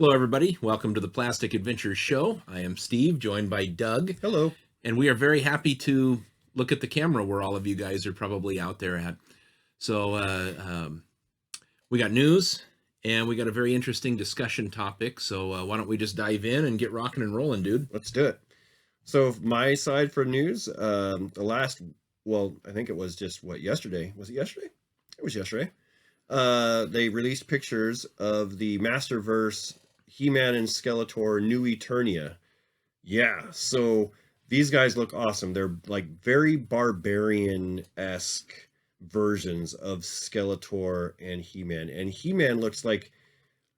Hello, everybody. Welcome to the Plastic Adventures Show. I am Steve, joined by Doug, Hello. and we are very happy to look at the camera where all of you guys are probably out there at. So, we got news, and we got a very interesting discussion topic. So, why don't we just dive in and get rocking and rolling, dude? Let's do it. So my side for news, I think it was just yesterday? Was it yesterday? It was yesterday. They released pictures of the Masterverse He-Man and Skeletor New Eternia. Yeah, so these guys look awesome. They're like very barbarian-esque versions of Skeletor and He-Man. And He-Man looks like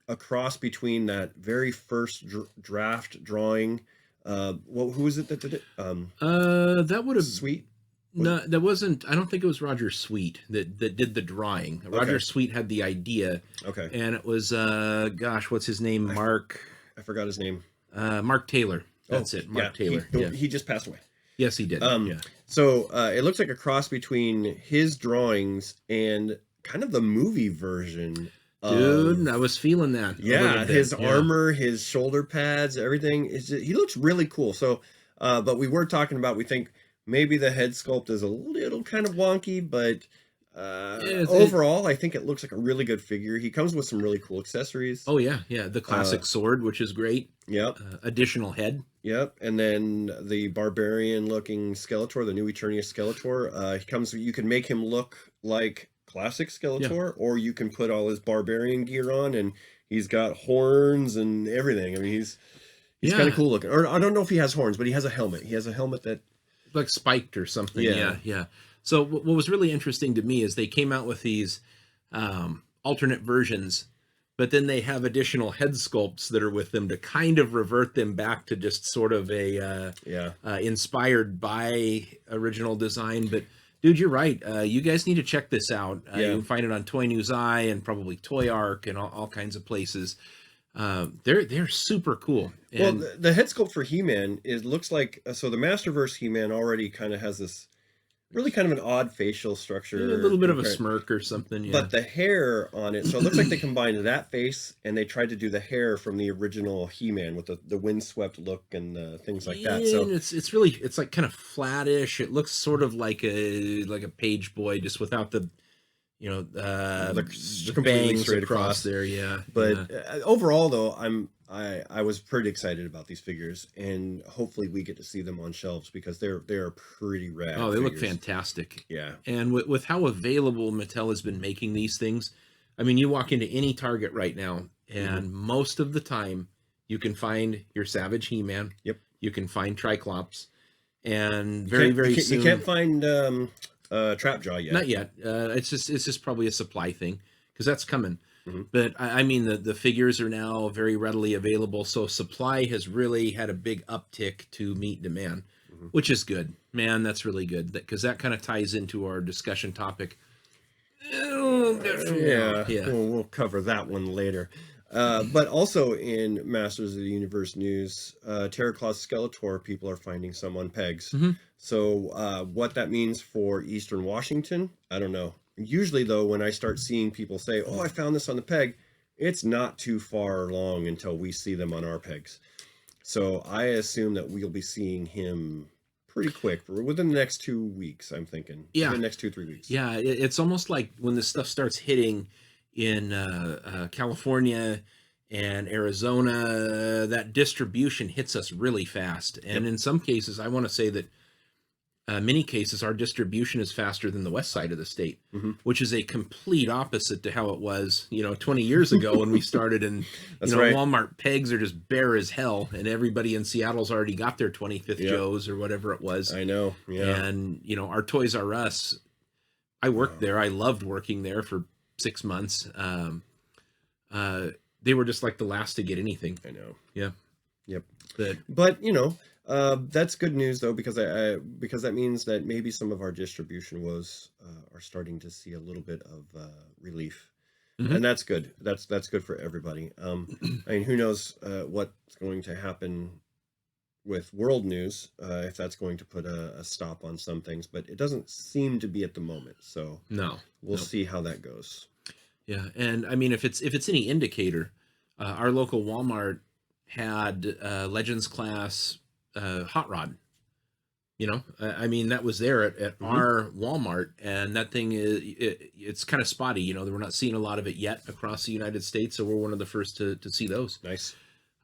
a cross between that very first draft drawing. Who was it that did it? That would have Sweet. no, that wasn't. I don't think it was Roger Sweet that did the drawing. Roger Sweet had the idea. Okay. And it was what's his name? Mark. I forgot his name. Mark Taylor. That's it. Mark Taylor. He just passed away. Yes, he did. So it looks like a cross between his drawings and kind of the movie version. Dude, I was feeling that. Yeah, his armor, his shoulder pads, everything. He looks really cool. So, but we were talking about, we think maybe the head sculpt is a little kind of wonky, but overall, I think it looks like a really good figure. He comes with some really cool accessories. Oh, yeah. The classic sword, which is great. Yep. Additional head. Yep. And then the barbarian-looking Skeletor, the new Eternia Skeletor, you can make him look like classic Skeletor, or you can put all his barbarian gear on, and he's got horns and everything. I mean, he's kind of cool looking. Or I don't know if he has horns, but he has a helmet. He has a helmet that like spiked or something. Yeah. So what was really interesting to me is they came out with these alternate versions, but then they have additional head sculpts that are with them to kind of revert them back to just sort of a inspired by original design. But dude, you're right. You guys need to check this out. You can find it on Toy News Eye and probably Toy Arc and all kinds of places. They're super cool. And, well, the head sculpt for He-Man looks like so the Masterverse He-Man already kind of has this really kind of an odd facial structure, a little bit of a smirk or something. Yeah. But the hair on it, so it looks like they combined that face and they tried to do the hair from the original He-Man with the windswept look and things like that. So it's like kind of flattish. It looks sort of like a page boy, just without the the completely bangs straight across there. Yeah. But overall, though, I was pretty excited about these figures, and hopefully we get to see them on shelves because they're pretty rad. Oh, they figures. look fantastic. Yeah. And with how available Mattel has been making these things, I mean, you walk into any Target right now, and most of the time you can find your Savage He-Man. Yep. You can find Triclops, and very soon you can't find Trapjaw yet. Not yet. It's just probably a supply thing because that's coming. Mm-hmm. But I mean, the figures are now very readily available, so supply has really had a big uptick to meet demand, which is good. Man, that's really good because that kind of ties into our discussion topic. We'll cover that one later. But also in Masters of the Universe news, Terraclaw Skeletor people are finding some on pegs. So what that means for Eastern Washington, I don't know. Usually, though, when I start seeing people say, oh, I found this on the peg, it's not too far long until we see them on our pegs. So I assume that we'll be seeing him pretty quick, within the next 2 weeks, I'm thinking. Yeah. Within the next 2-3 weeks. Yeah, it's almost like when this stuff starts hitting in California and Arizona, that distribution hits us really fast. And in some cases, I want to say that many cases, our distribution is faster than the west side of the state, which is a complete opposite to how it was, 20 years ago when we started. And right. Walmart pegs are just bare as hell, and everybody in Seattle's already got their 25th Joes or whatever it was. I know. Yeah. And our Toys R Us, I worked there. I loved working there for 6 months. They were just like the last to get anything. I know. Yeah. Yep. But that's good news though, because because that means that maybe some of our distribution woes are starting to see a little bit of relief, and that's good. That's good for everybody. I mean, who knows what's going to happen with world news, if that's going to put a stop on some things, but it doesn't seem to be at the moment. So no, we'll see how that goes. Yeah, and I mean, if it's any indicator, our local Walmart had Legends class hot rod. You know, I mean, that was there at our Walmart, and that thing it's kind of spotty. You know, we're not seeing a lot of it yet across the United States, so we're one of the first to see those. Nice.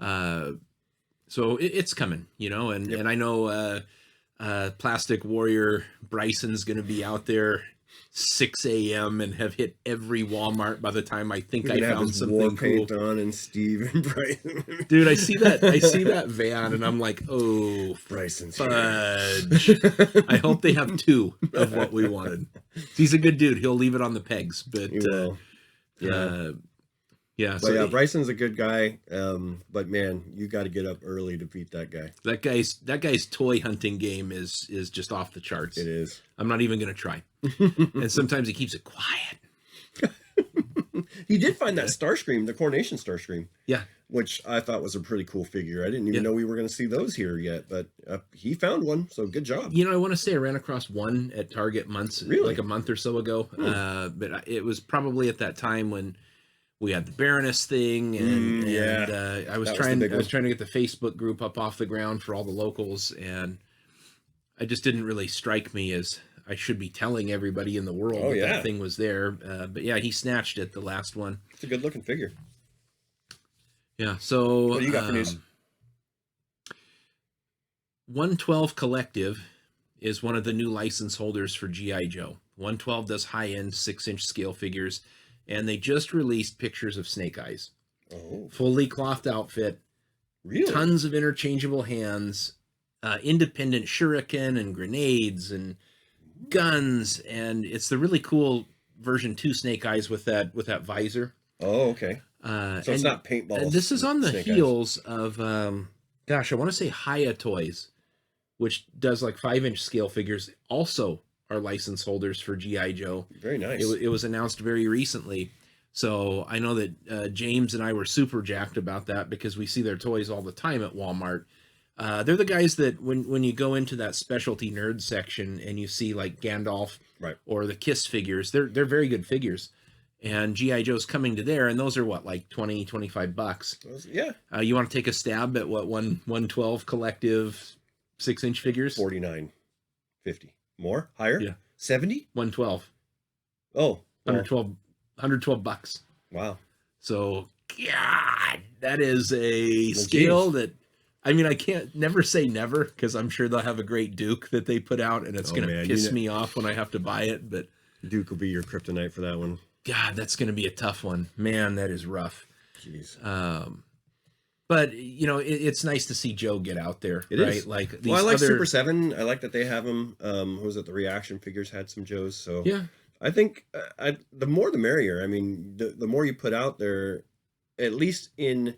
So it's coming, you know, and I know Plastic Warrior Bryson's going to be out there 6 a.m. and have hit every Walmart by the time I think I found something war cool. Paint on and Steve and Bryson. Dude, I see that van and I'm like, oh, Bryson's fudge. I hope they have 2 of what we wanted. He's a good dude. He'll leave it on the pegs, but yeah. But yeah, Bryson's a good guy. But man, you got to get up early to beat that guy. That guy's toy hunting game is just off the charts. It is. I'm not even gonna try. And sometimes he keeps it quiet. He did find that Starscream, the Coronation Starscream. Yeah. Which I thought was a pretty cool figure. I didn't even know we were going to see those here yet, but he found one. So good job. You know, I want to say I ran across one at Target like a month or so ago. But it was probably at that time when we had the Baroness thing, and I was trying to get the Facebook group up off the ground for all the locals, and it just didn't really strike me as I should be telling everybody in the world that thing was there. But yeah, he snatched it, the last one. It's a good looking figure. Yeah. So what do you got for news? 112 Collective is one of the new license holders for G.I. Joe. 112 does high-end 6-inch scale figures, and they just released pictures of Snake Eyes. Oh. Fully clothed outfit. Really? Tons of interchangeable hands, independent shuriken and grenades and guns, and it's the really cool version 2 Snake Eyes with that visor. Oh, okay. So it's not paintball. And this is on the heels of, I want to say Haya Toys, which does like 5-inch scale figures, also are license holders for G.I. Joe. Very nice. It was announced very recently. So I know that James and I were super jacked about that because we see their toys all the time at Walmart. They're the guys that when you go into that specialty nerd section and you see like Gandalf or the Kiss figures, they're very good figures. And G.I. Joe's coming to there, and those are what, like $20-$25? Yeah. You want to take a stab at what 112 Collective 6-inch figures? $49.50. More? Higher? Yeah. 70? 112. Oh. $112. Wow. So, God, that is a scale that, I mean, I can't never say never, because I'm sure they'll have a great Duke that they put out, and it's going to piss me off when I have to buy it. But Duke will be your kryptonite for that one. God, that's going to be a tough one. Man, that is rough. Jeez. But, you know, it's nice to see Joe get out there, it right? Is. Like these I like Super 7. I like that they have them. Who was it? The Reaction figures had some Joes. So yeah, I think the more the merrier. I mean, the more you put out there, at least in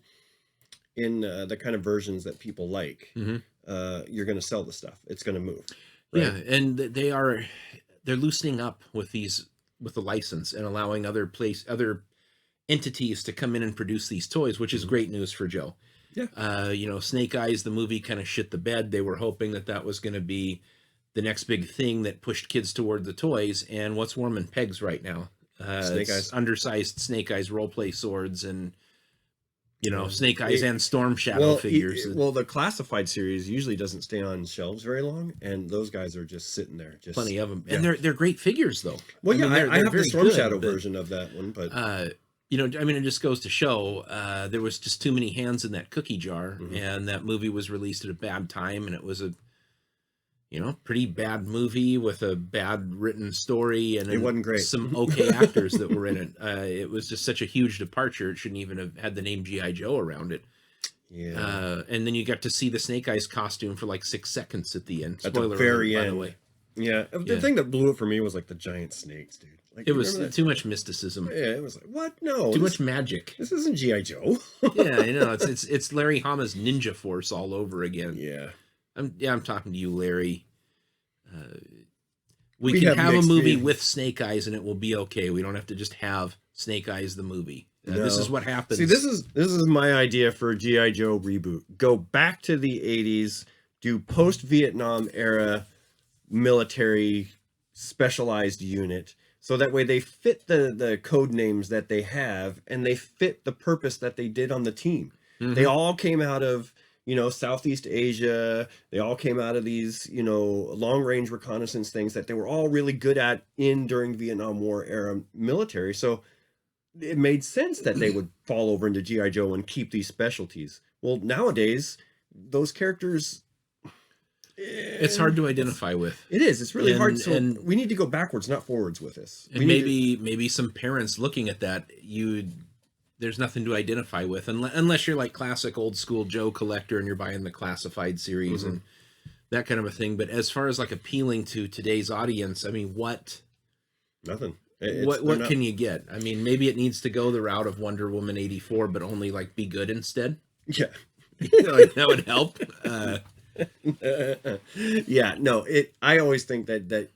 the kind of versions that people like, you're going to sell the stuff. It's going to move. Right? Yeah, and they're loosening up with the license and allowing other entities to come in and produce these toys, which is great news for Joe. Yeah. You know, Snake Eyes, the movie, kind of shit the bed. They were hoping that was going to be the next big thing that pushed kids toward the toys. And what's warming pegs right now? Snake Eyes. Undersized Snake Eyes role-play swords and, you know, Snake Eyes and Storm Shadow figures. The classified series usually doesn't stay on shelves very long, and those guys are just sitting there. Plenty of them. And they're great figures, though. Well, I have the Storm Shadow version of that one, but... you know, I mean, it just goes to show there was just too many hands in that cookie jar, and that movie was released at a bad time, and it was a, you know, pretty bad movie with a bad written story, and it wasn't great. Some okay actors that were in it. It was just such a huge departure. It shouldn't even have had the name G.I. Joe around it. Yeah. And then you got to see the Snake Eyes costume for like 6 seconds at the end. Spoiler at the very end. By the way. Yeah. The thing that blew it for me was like the giant snakes, dude. Like, it was too much mysticism. Yeah, it was like, what? No. Too much magic. This isn't G.I. Joe. Yeah, you know, it's Larry Hama's Ninja Force all over again. Yeah. I'm talking to you, Larry. We can have a movie with Snake Eyes and it will be okay. We don't have to just have Snake Eyes the movie. No. This is what happens. See, this is my idea for a G.I. Joe reboot. Go back to the 80s, do post-Vietnam era military specialized unit, So that way they fit the code names that they have, and they fit the purpose that they did on the team. Mm-hmm. They all came out of, Southeast Asia. They all came out of these, long range reconnaissance things that they were all really good at during Vietnam War era military. So it made sense that they would fall over into G.I. Joe and keep these specialties. Well, nowadays, those characters, it's hard to identify with. It is. It's really hard. So we need to go backwards, not forwards with this. And maybe some parents looking at that, there's nothing to identify with unless you're like classic old school Joe collector and you're buying the classified series and that kind of a thing. But as far as like appealing to today's audience, I mean, nothing. What can you get? I mean, maybe it needs to go the route of Wonder Woman 84, but only like be good instead. Yeah. Like, that would help. Yeah, no, I always think that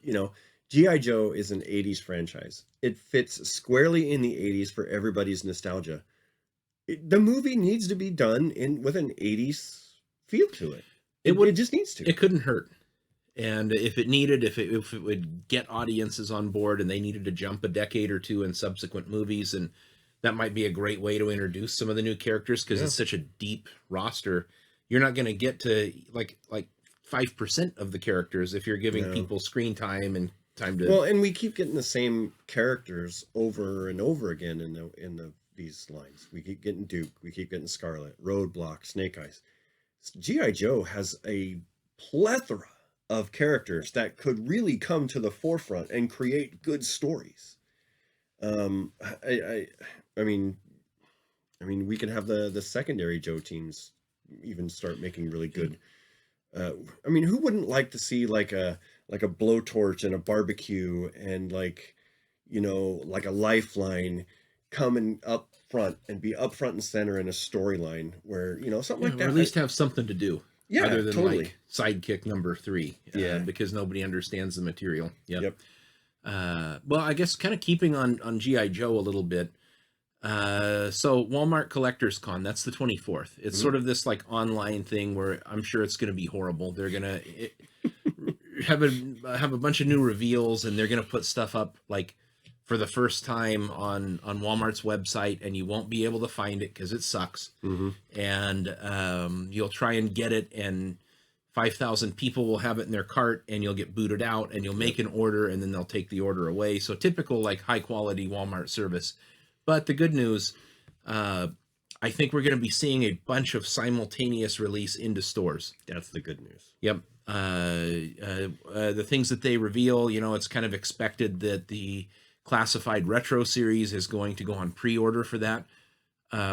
G.I. Joe is an 80s franchise. It fits squarely in the 80s for everybody's nostalgia. The movie needs to be done with an 80s feel to it. It just needs to. It couldn't hurt. And if it would get audiences on board and they needed to jump a decade or two in subsequent movies, and that might be a great way to introduce some of the new characters because it's such a deep roster. You're not going to get to like 5% of the characters if you're giving people screen time and time to. Well, and we keep getting the same characters over and over again in these lines. We keep getting Duke, we keep getting Scarlet, Roadblock, Snake Eyes. G.I. Joe has a plethora of characters that could really come to the forefront and create good stories. I mean, we can have the secondary Joe teams even start making really good. I mean, who wouldn't like to see like a blowtorch and a barbecue and like a lifeline coming up front and be up front and center in a storyline where something like that, or at least have something to do. Yeah, other than totally. like sidekick number 3. Because nobody understands the material. Yep. Well, I guess kind of keeping on G.I. Joe a little bit. So Walmart Collectors Con, that's the 24th. It's sort of this like online thing where I'm sure it's going to be horrible. They're going to have a bunch of new reveals, and they're going to put stuff up like for the first time on Walmart's website, and you won't be able to find it because it sucks. And you'll try and get it, and 5,000 people will have it in their cart, and you'll get booted out, and you'll make an order, and then they'll take the order away. So typical like high quality Walmart service. But the good news, I think we're going to be seeing a bunch of simultaneous release into stores. That's the good news. Yep. The things that they reveal, it's kind of expected that the classified retro series is going to go on pre-order for that,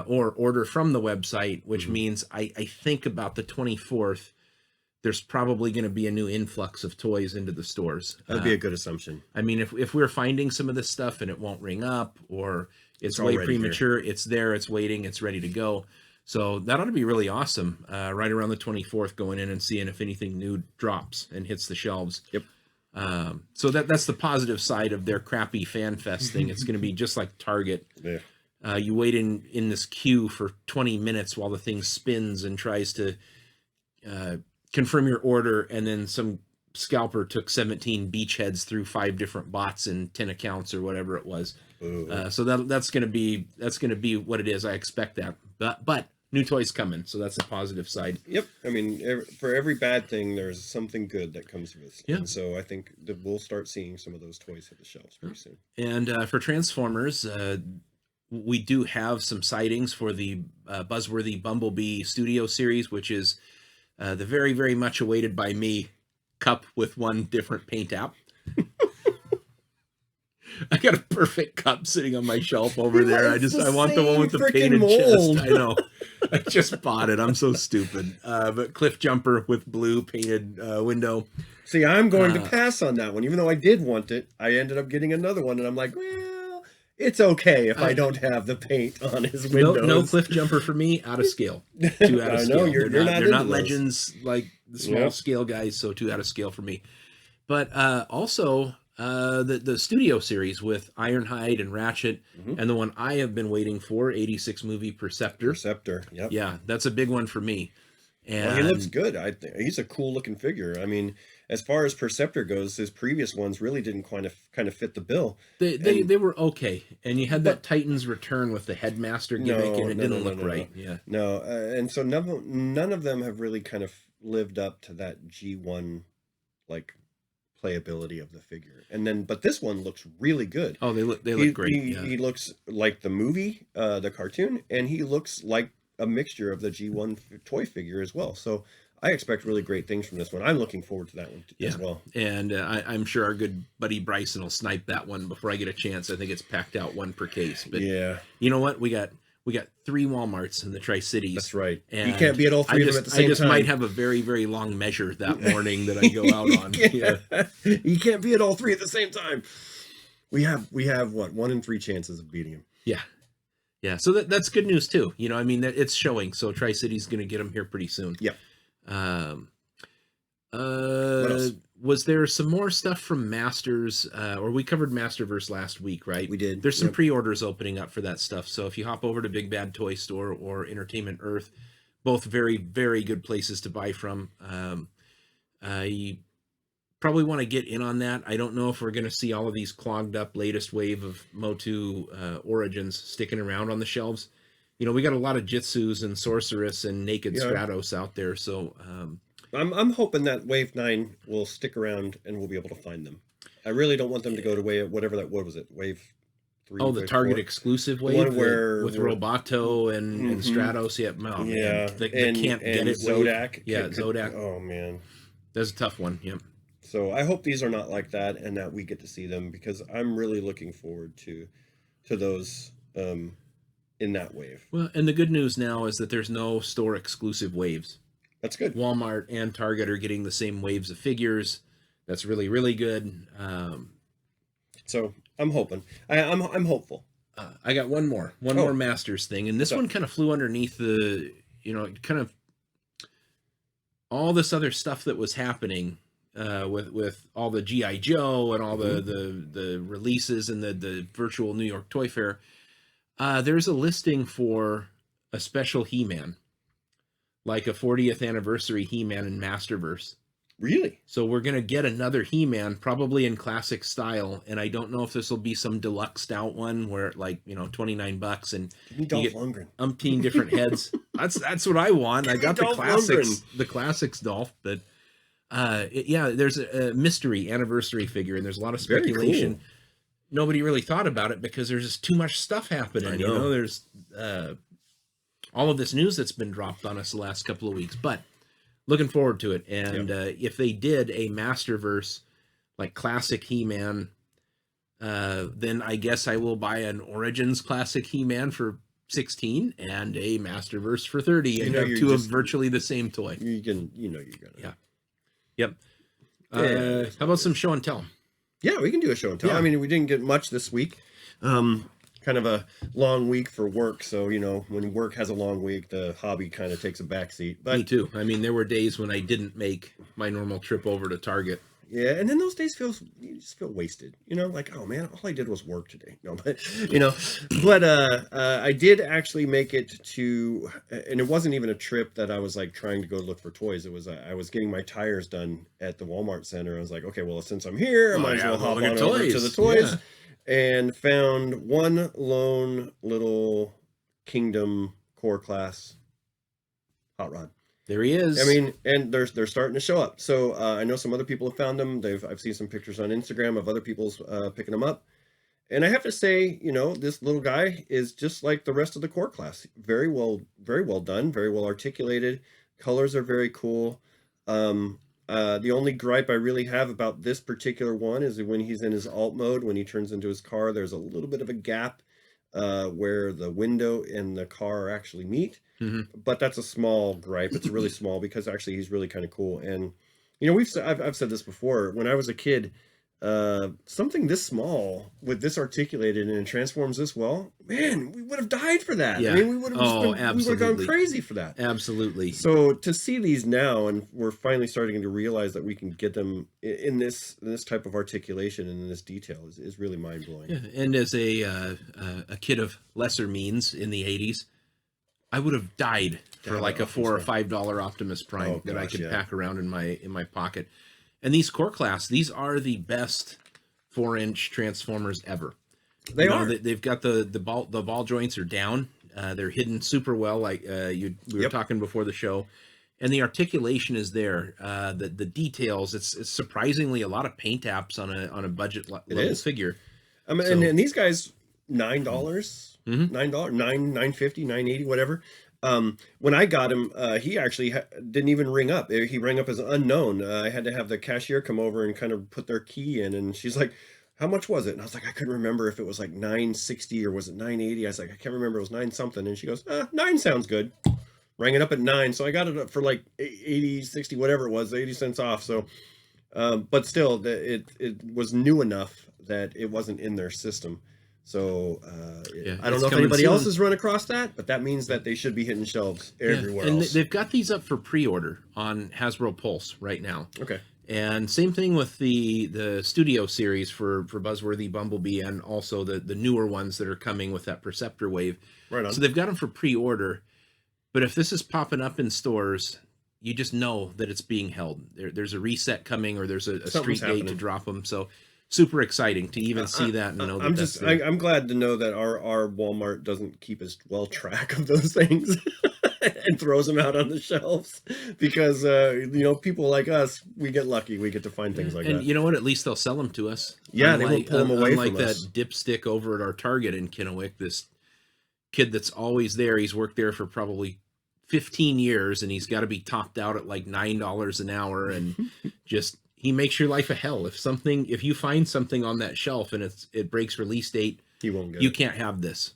or order from the website, which means I think about the 24th, there's probably going to be a new influx of toys into the stores. That'd be a good assumption. I mean, if we're finding some of this stuff and it won't ring up, or it's way premature, it's there, it's waiting, it's ready to go. So that ought to be really awesome. Right around the 24th, going in and seeing if anything new drops and hits the shelves. Yep. So that's the positive side of their crappy fan fest thing. It's going to be just like Target. Yeah. You wait in this queue for 20 minutes while the thing spins and tries to confirm your order, and then some scalper took 17 beachheads through 5 different bots and 10 accounts or whatever it was. So that's going to be what it is. I expect that, but new toys coming, so that's the positive side. Yep. I mean, for every bad thing, there's something good that comes with it. Yeah. And so I think that we'll start seeing some of those toys hit the shelves pretty soon. And for Transformers, we do have some sightings for the buzzworthy Bumblebee Studio series, which is the very, very much awaited by me cup with one different paint app. I got a perfect cup sitting on my shelf over there. I want the one with the painted mold. chest. I know. I just bought it. I'm so stupid. But Cliff Jumper with blue painted window. See, I'm going to pass on that one. Even though I did want it, I ended up getting another one, and I'm like, well, it's okay if I don't have the paint on his windows. No Cliff Jumper for me. Out of scale. Too out of scale. They're not legends like the small scale guys, so too out of scale for me. But also the studio series with Ironhide and Ratchet, and the one I have been waiting for, 86 movie Perceptor. Yep. Yeah, that's a big one for me. And well, he looks good. I think he's a cool looking figure. I mean, as far as Perceptor goes, his previous ones really didn't kind of fit the bill. They were okay, and you had But that Titan's Return with the headmaster gimmick, and it didn't look right. Yeah, no, and so none of them have really kind of lived up to that G1 like playability of the figure. And then, but this one looks really good. Oh, they look great. He looks like the movie, the cartoon, and he looks like a mixture of the G1 toy figure as well. So I expect really great things from this one. I'm looking forward to that one as well. And I'm sure our good buddy Bryson will snipe that one before I get a chance. I think it's packed out one per case. But yeah, you know what? We got 3 Walmarts in the Tri-Cities. That's right. And you can't be at all 3 of them at the same time. I just might have a very, very long measure that morning that I go out on. You can't be at all 3 at the same time. We have what, 1 in 3 chances of beating him. Yeah. So that's good news too. You know, I mean, it's showing. So Tri-City's going to get them here pretty soon. Yeah. What else? Was there some more stuff from Masters, or we covered Masterverse last week, right? We did. There's some pre-orders opening up for that stuff. So if you hop over to Big Bad Toy Store or Entertainment Earth, both very, very good places to buy from. You probably want to get in on that. I don't know if we're going to see all of these clogged up latest wave of Motu Origins sticking around on the shelves. You know, we got a lot of Jitsus and Sorceress and Naked Stratos out there. So I'm hoping that Wave 9 will stick around and we'll be able to find them. I really don't want them to go to Wave, what was it? Wave 3? Oh, the Target 4? Exclusive wave with Roboto and Stratos. Yeah, oh, yeah. Man. They can't get it. Zodak. Wave. Yeah, Zodak. Oh, man. That's a tough one. Yep. So I hope these are not like that and that we get to see them, because I'm really looking forward to those in that wave. Well, and the good news now is that there's no store exclusive waves. That's good. Walmart and Target are getting the same waves of figures. That's really, really good. So I'm hoping. I'm hopeful. I got one more Masters thing, and this one kind of flew underneath the, kind of all this other stuff that was happening with all the G.I. Joe and all the releases and the virtual New York Toy Fair. There's a listing for a special He-Man, like a 40th anniversary He-Man in Masterverse. Really? So we're going to get another He-Man, probably in classic style, and I don't know if this will be some deluxed out one where, like, $29 and you get umpteen different heads. That's what I want. I got the classics Dolph, but there's a mystery anniversary figure, and there's a lot of speculation. Cool. Nobody really thought about it because there's just too much stuff happening. There's all of this news that's been dropped on us the last couple of weeks, but looking forward to it. And if they did a Masterverse, like classic He-Man, then I guess I will buy an Origins classic He-Man for $16 and a Masterverse for $30, and have two of virtually the same toy. You're gonna. Yeah. Yep. How about some show and tell? Yeah, we can do a show and tell. Yeah. I mean, we didn't get much this week. Kind of a long week for work. So, when work has a long week, the hobby kind of takes a backseat. But me too. I mean, there were days when I didn't make my normal trip over to Target. Yeah, and then those days you just feel wasted. Like, oh man, all I did was work today. No, but I did actually make it to, and it wasn't even a trip that I was like trying to go look for toys. It was I was getting my tires done at the Walmart Center. I was like, okay, well, since I'm here, I might as well hop on over to the toys, and found one lone little Kingdom Core Class Hot Rod. There he is. I mean, and they're starting to show up. So I know some other people have found them. I've seen some pictures on Instagram of other people's picking them up. And I have to say, this little guy is just like the rest of the core class. Very well done, very well articulated. Colors are very cool. The only gripe I really have about this particular one is when he's in his alt mode, when he turns into his car, there's a little bit of a gap where the window and the car actually meet. But that's a small gripe. It's really small because actually he's really kind of cool. And I've said this before. When I was a kid, something this small with this articulated and it transforms this well, man, we would have died for that. Yeah. I mean, we would have gone crazy for that. Absolutely. So to see these now, and we're finally starting to realize that we can get them in this type of articulation and in this detail is really mind blowing. Yeah. And as a kid of lesser means in the 80s, I would have died for like a $4 or $5 Optimus Prime that I could pack around in my pocket. And these core class, these are the best 4-inch Transformers ever. They are. They've got the ball joints are down. They're hidden super well, like we were talking before the show, and the articulation is there. The details. It's surprisingly a lot of paint apps on a budget level figure. I mean, and these guys $9, $9.50, $9.80, whatever. When I got him, he actually didn't even ring up. He rang up as unknown. I had to have the cashier come over and kind of put their key in, and she's like, how much was it? And I was like, I couldn't remember if it was like $9.60 or was it $9.80. I was like, I can't remember. It was 9 something. And she goes, 9 sounds good. Rang it up at 9. So I got it up for like 80, 60, whatever it was, 80 cents off. So, but still, it was new enough that it wasn't in their system. So I don't know if anybody else has run across that, but that means that they should be hitting shelves everywhere else. And they've got these up for pre-order on Hasbro Pulse right now. Okay. And same thing with the studio series for Buzzworthy, Bumblebee, and also the newer ones that are coming with that Perceptor wave. Right on. So they've got them for pre-order. But if this is popping up in stores, you just know that it's being held. There's a reset coming, or there's a street date to drop them. So super exciting to even see that and know that I'm glad to know that our Walmart doesn't keep as well track of those things. And throws them out on the shelves because, people like us, we get lucky. We get to find things like that. And you know what? At least they'll sell them to us. Yeah, they won't pull them away from us. Unlike that dipstick over at our Target in Kennewick, this kid that's always there. He's worked there for probably 15 years, and he's got to be topped out at like $9 an hour. And he makes your life a hell. If you find something on that shelf and it breaks release date, he won't get you can't have this.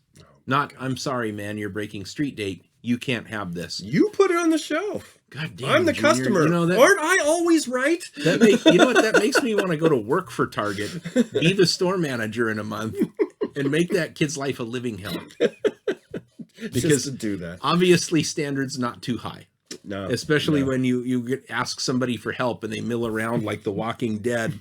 I'm sorry, man, you're breaking street date. You can't have this. You put it on the shelf. God damn, I'm the Junior. customer. Aren't I always right? You know what? That makes me want to go to work for Target, be the store manager in a month, and make that kid's life a living hell. Because just to do that, obviously, standards not too high. No, especially when you ask somebody for help and they mill around like The Walking Dead.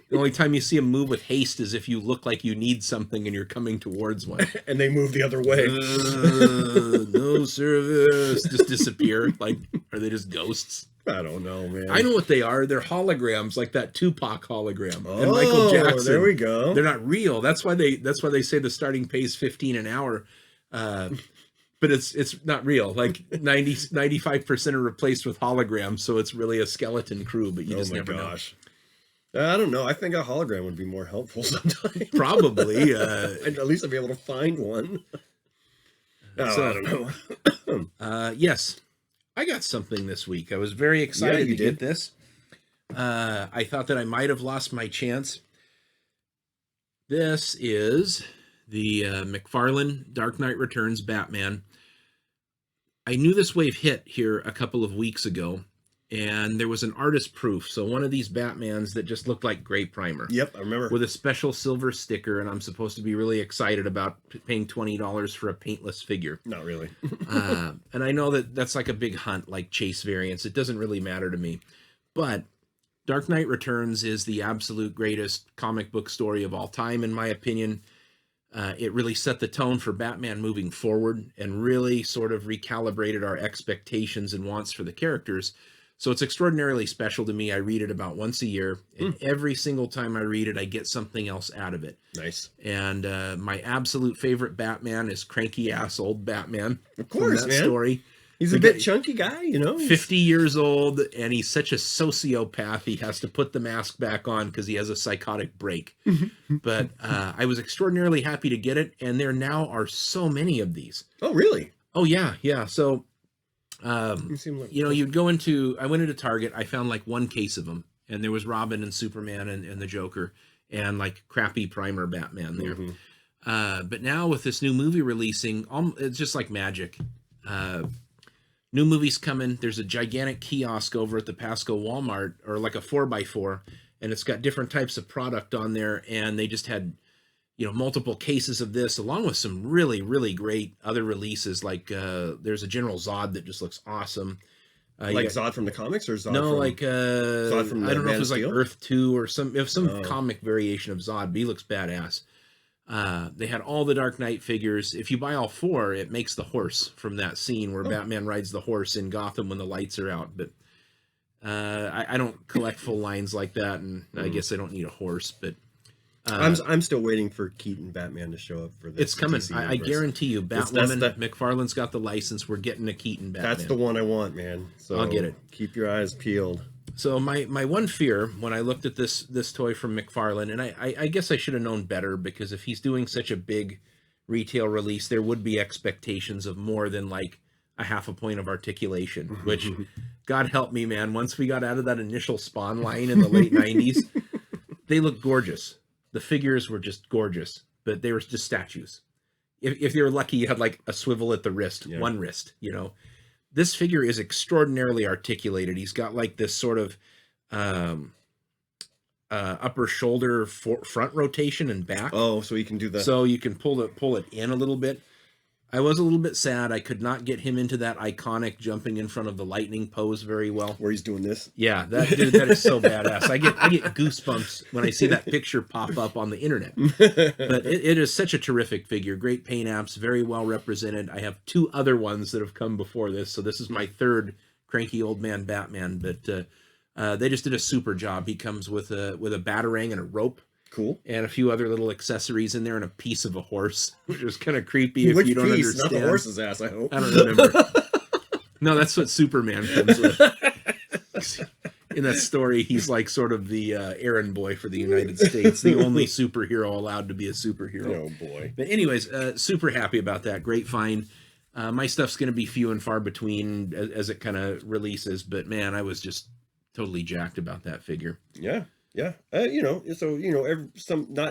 The only time you see them move with haste is if you look like you need something and you're coming towards one. And they move the other way. No service. Just disappear. Like, are they just ghosts? I don't know, man. I know what they are. They're holograms, like that Tupac hologram. And Michael Jackson. There we go. They're not real. That's why they say the starting pay is $15 an hour. But it's not real. Like 95% are replaced with holograms, so it's really a skeleton crew, but you just never know. I don't know. I think a hologram would be more helpful sometimes. Probably. At least I'd be able to find one. I don't know. Yes. I got something this week. I was very excited to get this. I thought that I might have lost my chance. This is the McFarlane Dark Knight Returns Batman. I knew this wave hit here a couple of weeks ago. And there was an artist proof. So one of these Batmans that just looked like gray primer. Yep, I remember. With a special silver sticker. And I'm supposed to be really excited about paying $20 for a paintless figure. Not really. And I know that's like a big hunt, like Chase variants. It doesn't really matter to me. But Dark Knight Returns is the absolute greatest comic book story of all time, in my opinion. It really set the tone for Batman moving forward and really sort of recalibrated our expectations and wants for the characters. So it's extraordinarily special to me. I read it about once a year, and every single time I read it, I get something else out of it. Nice. And my absolute favorite Batman is cranky ass old Batman. Of course, man. Story. He's a bit chunky guy, 50 years old, and he's such a sociopath. He has to put the mask back on because he has a psychotic break. But I was extraordinarily happy to get it, and there now are so many of these. Oh, really? Oh, yeah. So... I went into Target, I found like one case of them, and there was Robin and Superman and the Joker and like crappy primer Batman there. But now with this new movie releasing, it's just like magic. New movies coming. There's a gigantic kiosk over at the Pasco Walmart, or like a 4x4, and it's got different types of product on there, and they just had multiple cases of this, along with some really, really great other releases. Like there's a General Zod that just looks awesome. Zod from the comics, or Zod? No, from, Zod from I don't know if it's like Earth 2 or some comic variation of Zod, but he looks badass. They had all the Dark Knight figures. If you buy all 4, it makes the horse from that scene where Batman rides the horse in Gotham when the lights are out. But I don't collect full lines like that, and I guess I don't need a horse. But I'm still waiting for Keaton Batman to show up for this. It's coming. I guarantee you, Batwoman. McFarlane's got the license. We're getting a Keaton Batman. That's the one I want, man. So I'll get it. Keep your eyes peeled. So my one fear when I looked at this toy from McFarlane, and I guess I should have known better, because if he's doing such a big retail release, there would be expectations of more than like a half a point of articulation, which God help me, man. Once we got out of that initial Spawn line in the late 90s, they looked gorgeous. The figures were just gorgeous, but they were just statues. If you were lucky, you had like a swivel at the wrist, one wrist, you know. This figure is extraordinarily articulated. He's got like this sort of upper shoulder front rotation and back. Oh, so he can do that. So you can pull it in a little bit. I was a little bit sad. I could not get him into that iconic jumping in front of the lightning pose very well. Where he's doing this. Yeah, that is so badass. I get goosebumps when I see that picture pop up on the internet. But it is such a terrific figure. Great paint apps, very well represented. I have 2 other ones that have come before this, so this is my 3rd cranky old man Batman. But they just did a super job. He comes with a batarang and a rope. Cool. And a few other little accessories in there, and a piece of a horse, which is kind of creepy if you don't understand. Not the horse's ass, I hope. I don't remember. No, that's what Superman comes with. In that story, he's like sort of the errand boy for the United States, the only superhero allowed to be a superhero. Oh, boy. But anyways, super happy about that. Great find. My stuff's going to be few and far between as it kind of releases, but man, I was just totally jacked about that figure. Yeah. Yeah, not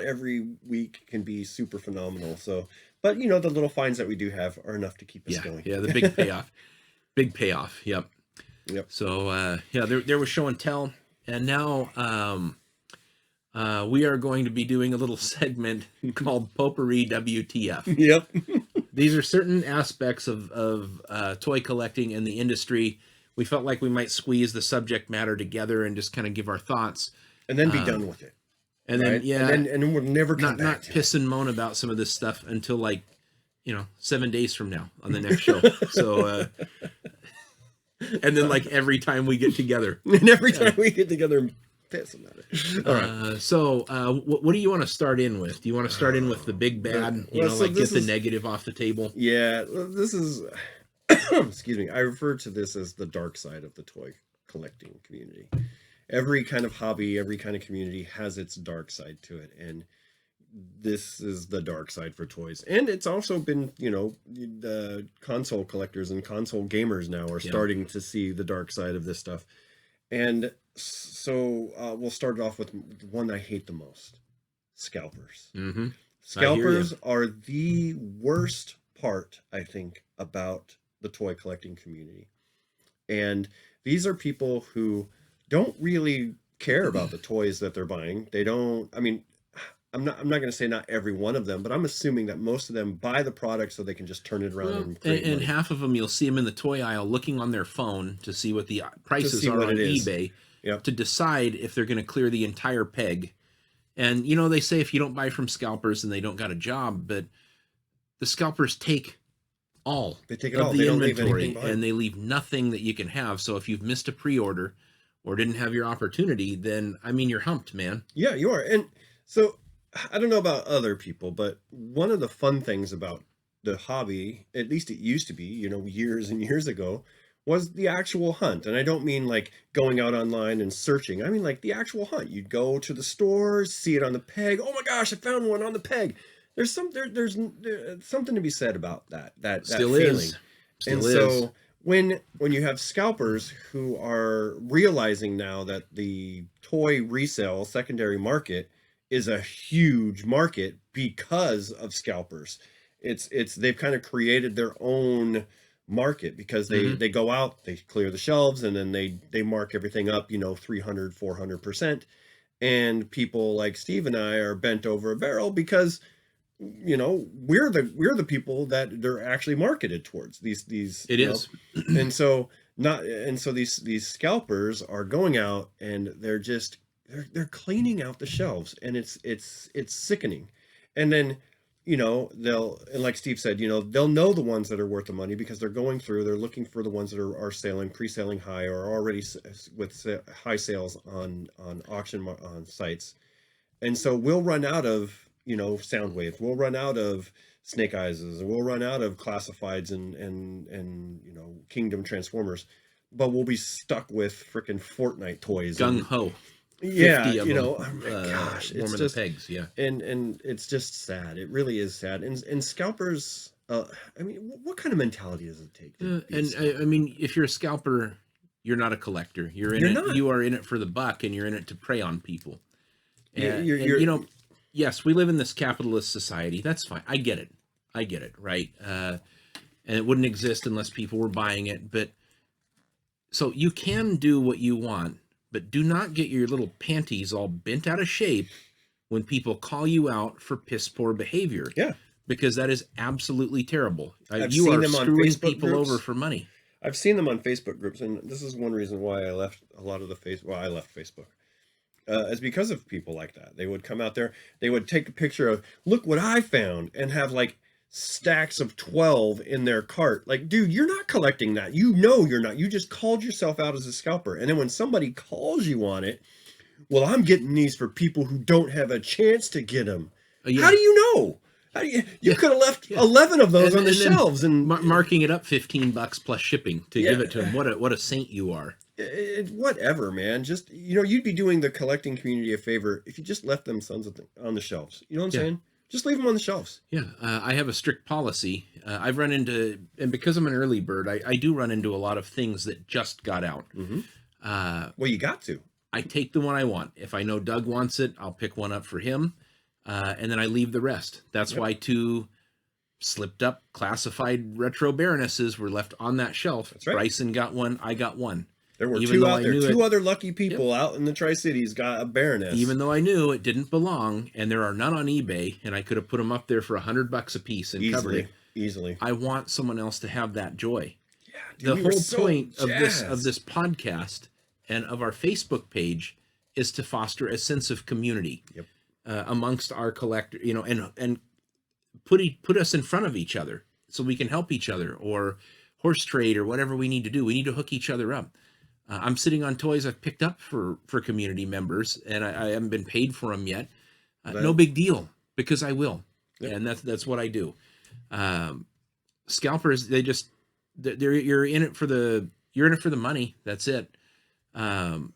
every week can be super phenomenal. So, but the little finds that we do have are enough to keep us going. Yeah, the big payoff. Yep. So, there was show and tell, and now we are going to be doing a little segment called Potpourri WTF. Yep. These are certain aspects of toy collecting in the industry. We felt like we might squeeze the subject matter together and just kind of give our thoughts. And then be done with it. And then, and then we'll never come back. Not piss and moan about some of this stuff until like, 7 days from now on the next show. So, and then like every time we get together. And every time we get together and piss about it. All right. So, what do you want to start in with? Do you want to start in with the big bad? Get the negative off the table? Yeah, this is, excuse me, I refer to this as the dark side of the toy collecting community. Every kind of hobby, every kind of community has its dark side to it. And this is the dark side for toys. And it's also been, the console collectors and console gamers now are starting to see the dark side of this stuff. And so we'll start off with one I hate the most. Scalpers. Mm-hmm. Scalpers are the worst part, I think, about the toy collecting community. And these are people who don't really care about the toys that they're buying. They don't, I'm not going to say not every one of them, but I'm assuming that most of them buy the product so they can just turn it around and half of them, you'll see them in the toy aisle looking on their phone to see what the prices are on eBay, to decide if they're going to clear the entire peg. And, they say if you don't buy from Scalpers, then they don't got a job, but the Scalpers take all of the inventory, and they leave nothing that you can have. So if you've missed a pre-order or didn't have your opportunity, then, you're humped, man. Yeah, you are. And so I don't know about other people, but one of the fun things about the hobby, at least it used to be, years and years ago, was the actual hunt. And I don't mean like going out online and searching. I mean like the actual hunt. You'd go to the store, see it on the peg. Oh my gosh, I found one on the peg. There's something to be said about that Still feeling. Is. And so when you have scalpers who are realizing now that the toy resale secondary market is a huge market because of scalpers, they've kind of created their own market because they go out, they clear the shelves, and then they mark everything up 300-400%, and people like Steve and I are bent over a barrel because we're the people that they're actually marketed towards. These and so these scalpers are going out and they're cleaning out the shelves, and it's sickening. And then you know, and like Steve said, you know, they'll know the ones that are worth the money because they're going through, they're looking for the ones that are selling, pre-selling high, or already with high sales on auction on sites. And so we'll run out of, you know, sound waves. We'll run out of snake eyeses, and we'll run out of classifieds and you know, Kingdom Transformers, but we'll be stuck with freaking Fortnite toys. Gung ho. Yeah, 50 of you them, know, oh my gosh, it's warming just the pegs. Yeah. and it's just sad. It really is sad. And scalpers, I mean, what kind of mentality does it take to be a And scalper? I mean, if you're a scalper, you're not a collector. You're in You're it. not. You are in it for the buck, and you're in it to prey on people. And, You're you know, yes, we live in this capitalist society. That's fine. I get it. I get it. Right. And it wouldn't exist unless people were buying it. But so you can do what you want, but do not get your little panties all bent out of shape when people call you out for piss poor behavior. Yeah. Because that is absolutely terrible. I've You seen are them on screwing Facebook people groups. over for money. I've seen them on Facebook groups, and this is one reason why I left a lot of the I left Facebook. Is because of people like that. They would come out there, they would take a picture of, look what I found, and have like stacks of 12 in their cart. Like, dude, you're not collecting that. You know you're not. You just called yourself out as a scalper. And then when somebody calls you on it, well, I'm getting these for people who don't have a chance to get them. Yeah. How do you know? How do you could have left 11 of those on the shelves and marking it up $15 plus shipping to give it to them. What a saint you are. Whatever, man. Just, you know, you'd be doing the collecting community a favor if you just left them sons on the shelves. You know what I'm saying? Just leave them on the shelves. Yeah, I have a strict policy. I've run into, and because I'm an early bird, I do run into a lot of things that just got out. Mm-hmm. Well, you got to. I take the one I want. If I know Doug wants it, I'll pick one up for him, and then I leave the rest. That's why 2 slipped up classified retro baronesses were left on that shelf. That's right. Bryson got one. I got one. There were 2 out there. 2 other lucky people out in the Tri-Cities got a Baroness. Even though I knew it didn't belong, and there are none on eBay, and I could have put them up there for $100 a piece and covered it. Easily. I want someone else to have that joy. Yeah, dude, the whole point of this podcast and of our Facebook page is to foster a sense of community amongst our collector, you know, and put us in front of each other so we can help each other, or horse trade, or whatever we need to do. We need to hook each other up. I'm sitting on toys I've picked up for community members, and I haven't been paid for them yet. No big deal, because I will, and that's what I do. Scalpers, you're in it for the money. That's it. And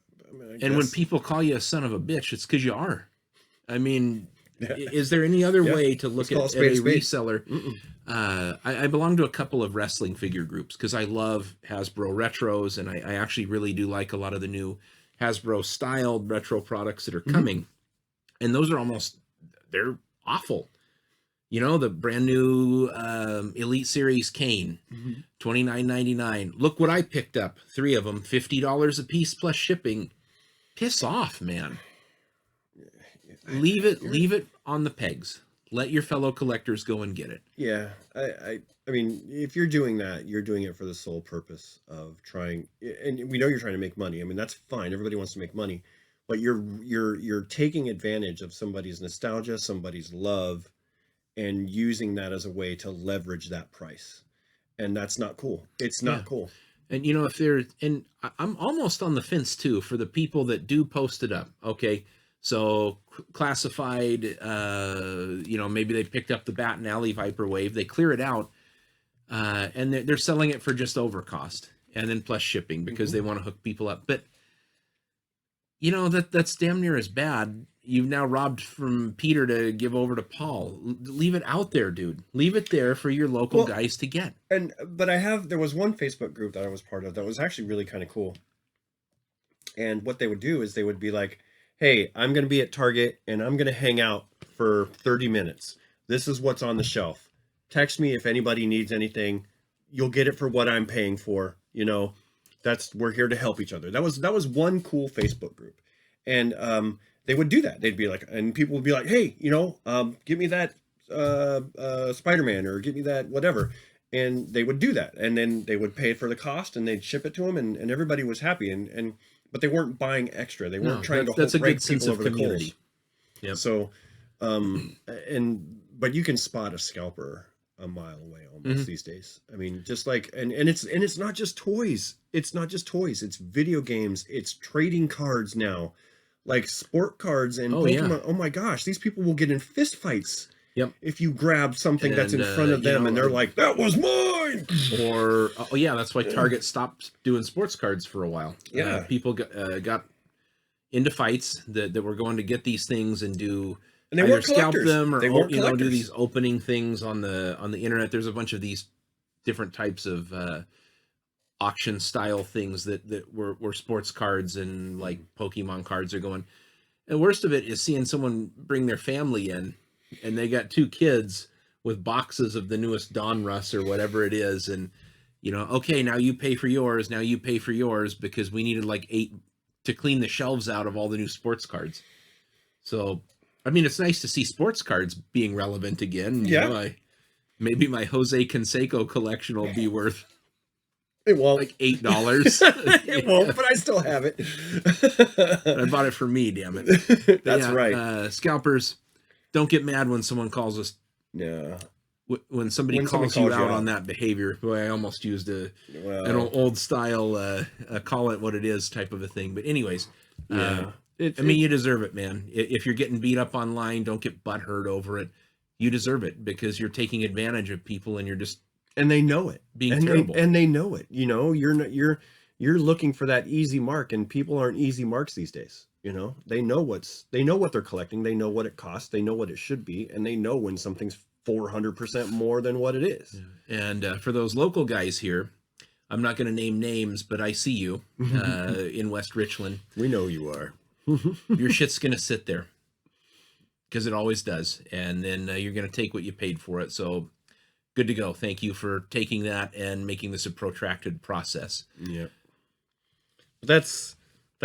when people call you a son of a bitch, it's because you are. I mean, is there any other way to look at a reseller? I belong to a couple of wrestling figure groups because I love Hasbro retros, and I actually really do like a lot of the new Hasbro styled retro products that are coming. And those are they're awful. You know, the brand new Elite Series Kane, $29.99. Look what I picked up. 3 of them, $50 a piece plus shipping. Piss off, man. Leave it on the pegs. Let your fellow collectors go and get it. Yeah, I mean, if you're doing that, you're doing it for the sole purpose of trying, and we know you're trying to make money. I mean, that's fine. Everybody wants to make money, but you're taking advantage of somebody's nostalgia, somebody's love, and using that as a way to leverage that price. And that's not cool. It's not cool. And, you know, and I'm almost on the fence too for the people that do post it up. Okay. So classified, you know, maybe they picked up the Bat and Alley Viperwave, they clear it out, and they're selling it for just over cost and then plus shipping because they want to hook people up. But, you know, that's damn near as bad. You've now robbed from Peter to give over to Paul. Leave it out there, dude. Leave it there for your local guys to get. But there was one Facebook group that I was part of that was actually really kind of cool. And what they would do is they would be like, hey, I'm going to be at Target and I'm going to hang out for 30 minutes. This is what's on the shelf. Text me if anybody needs anything. You'll get it for what I'm paying for. You know, we're here to help each other. That was one cool Facebook group. And they would do that. They'd be like, and people would be like, hey, you know, give me that Spider-Man, or give me that whatever. And they would do that. And then they would pay for the cost and they'd ship it to them, and everybody was happy. But they weren't buying extra. They weren't trying to break people over the coals. Yep. So, and but you can spot a scalper a mile away almost these days. I mean, just like, and it's not just toys. It's not just toys. It's video games. It's trading cards now, like sport cards and Pokemon. Yeah. Oh my gosh, these people will get in fist fights. Yep. If you grab something that's in front of them and they're like, that was mine. Or, oh yeah, that's why Target stopped doing sports cards for a while. Yeah. People got into fights that were going to get these things and do and they either scalp them or do these opening things on the internet. There's a bunch of these different types of auction style things that were sports cards and like Pokemon cards are going. And worst of it is seeing someone bring their family in and they got 2 kids with boxes of the newest Donruss or whatever it is. And, okay, now you pay for yours. Now you pay for yours because we needed like 8 to clean the shelves out of all the new sports cards. So, I mean, it's nice to see sports cards being relevant again. Maybe my Jose Canseco collection will be worth it won't. Like $8. It won't, but I still have it. I bought it for me, damn it. That's right. Scalpers, don't get mad when someone calls us. Yeah. When somebody calls you out on that behavior. Boy, I almost used an old style, call it what it is type of a thing. But anyways, you deserve it, man. If you're getting beat up online, don't get butthurt over it. You deserve it because you're taking advantage of people and you're just and they know it. Being terrible. And they know it. You're looking for that easy mark, and people aren't easy marks these days. They know what they're collecting. They know what it costs. They know what it should be, and they know when something's 400% more than what it is. And for those local guys here, I'm not going to name names, but I see you in West Richland. We know you are. Your shit's going to sit there because it always does, and then you're going to take what you paid for it. So good to go. Thank you for taking that and making this a protracted process. Yeah. That's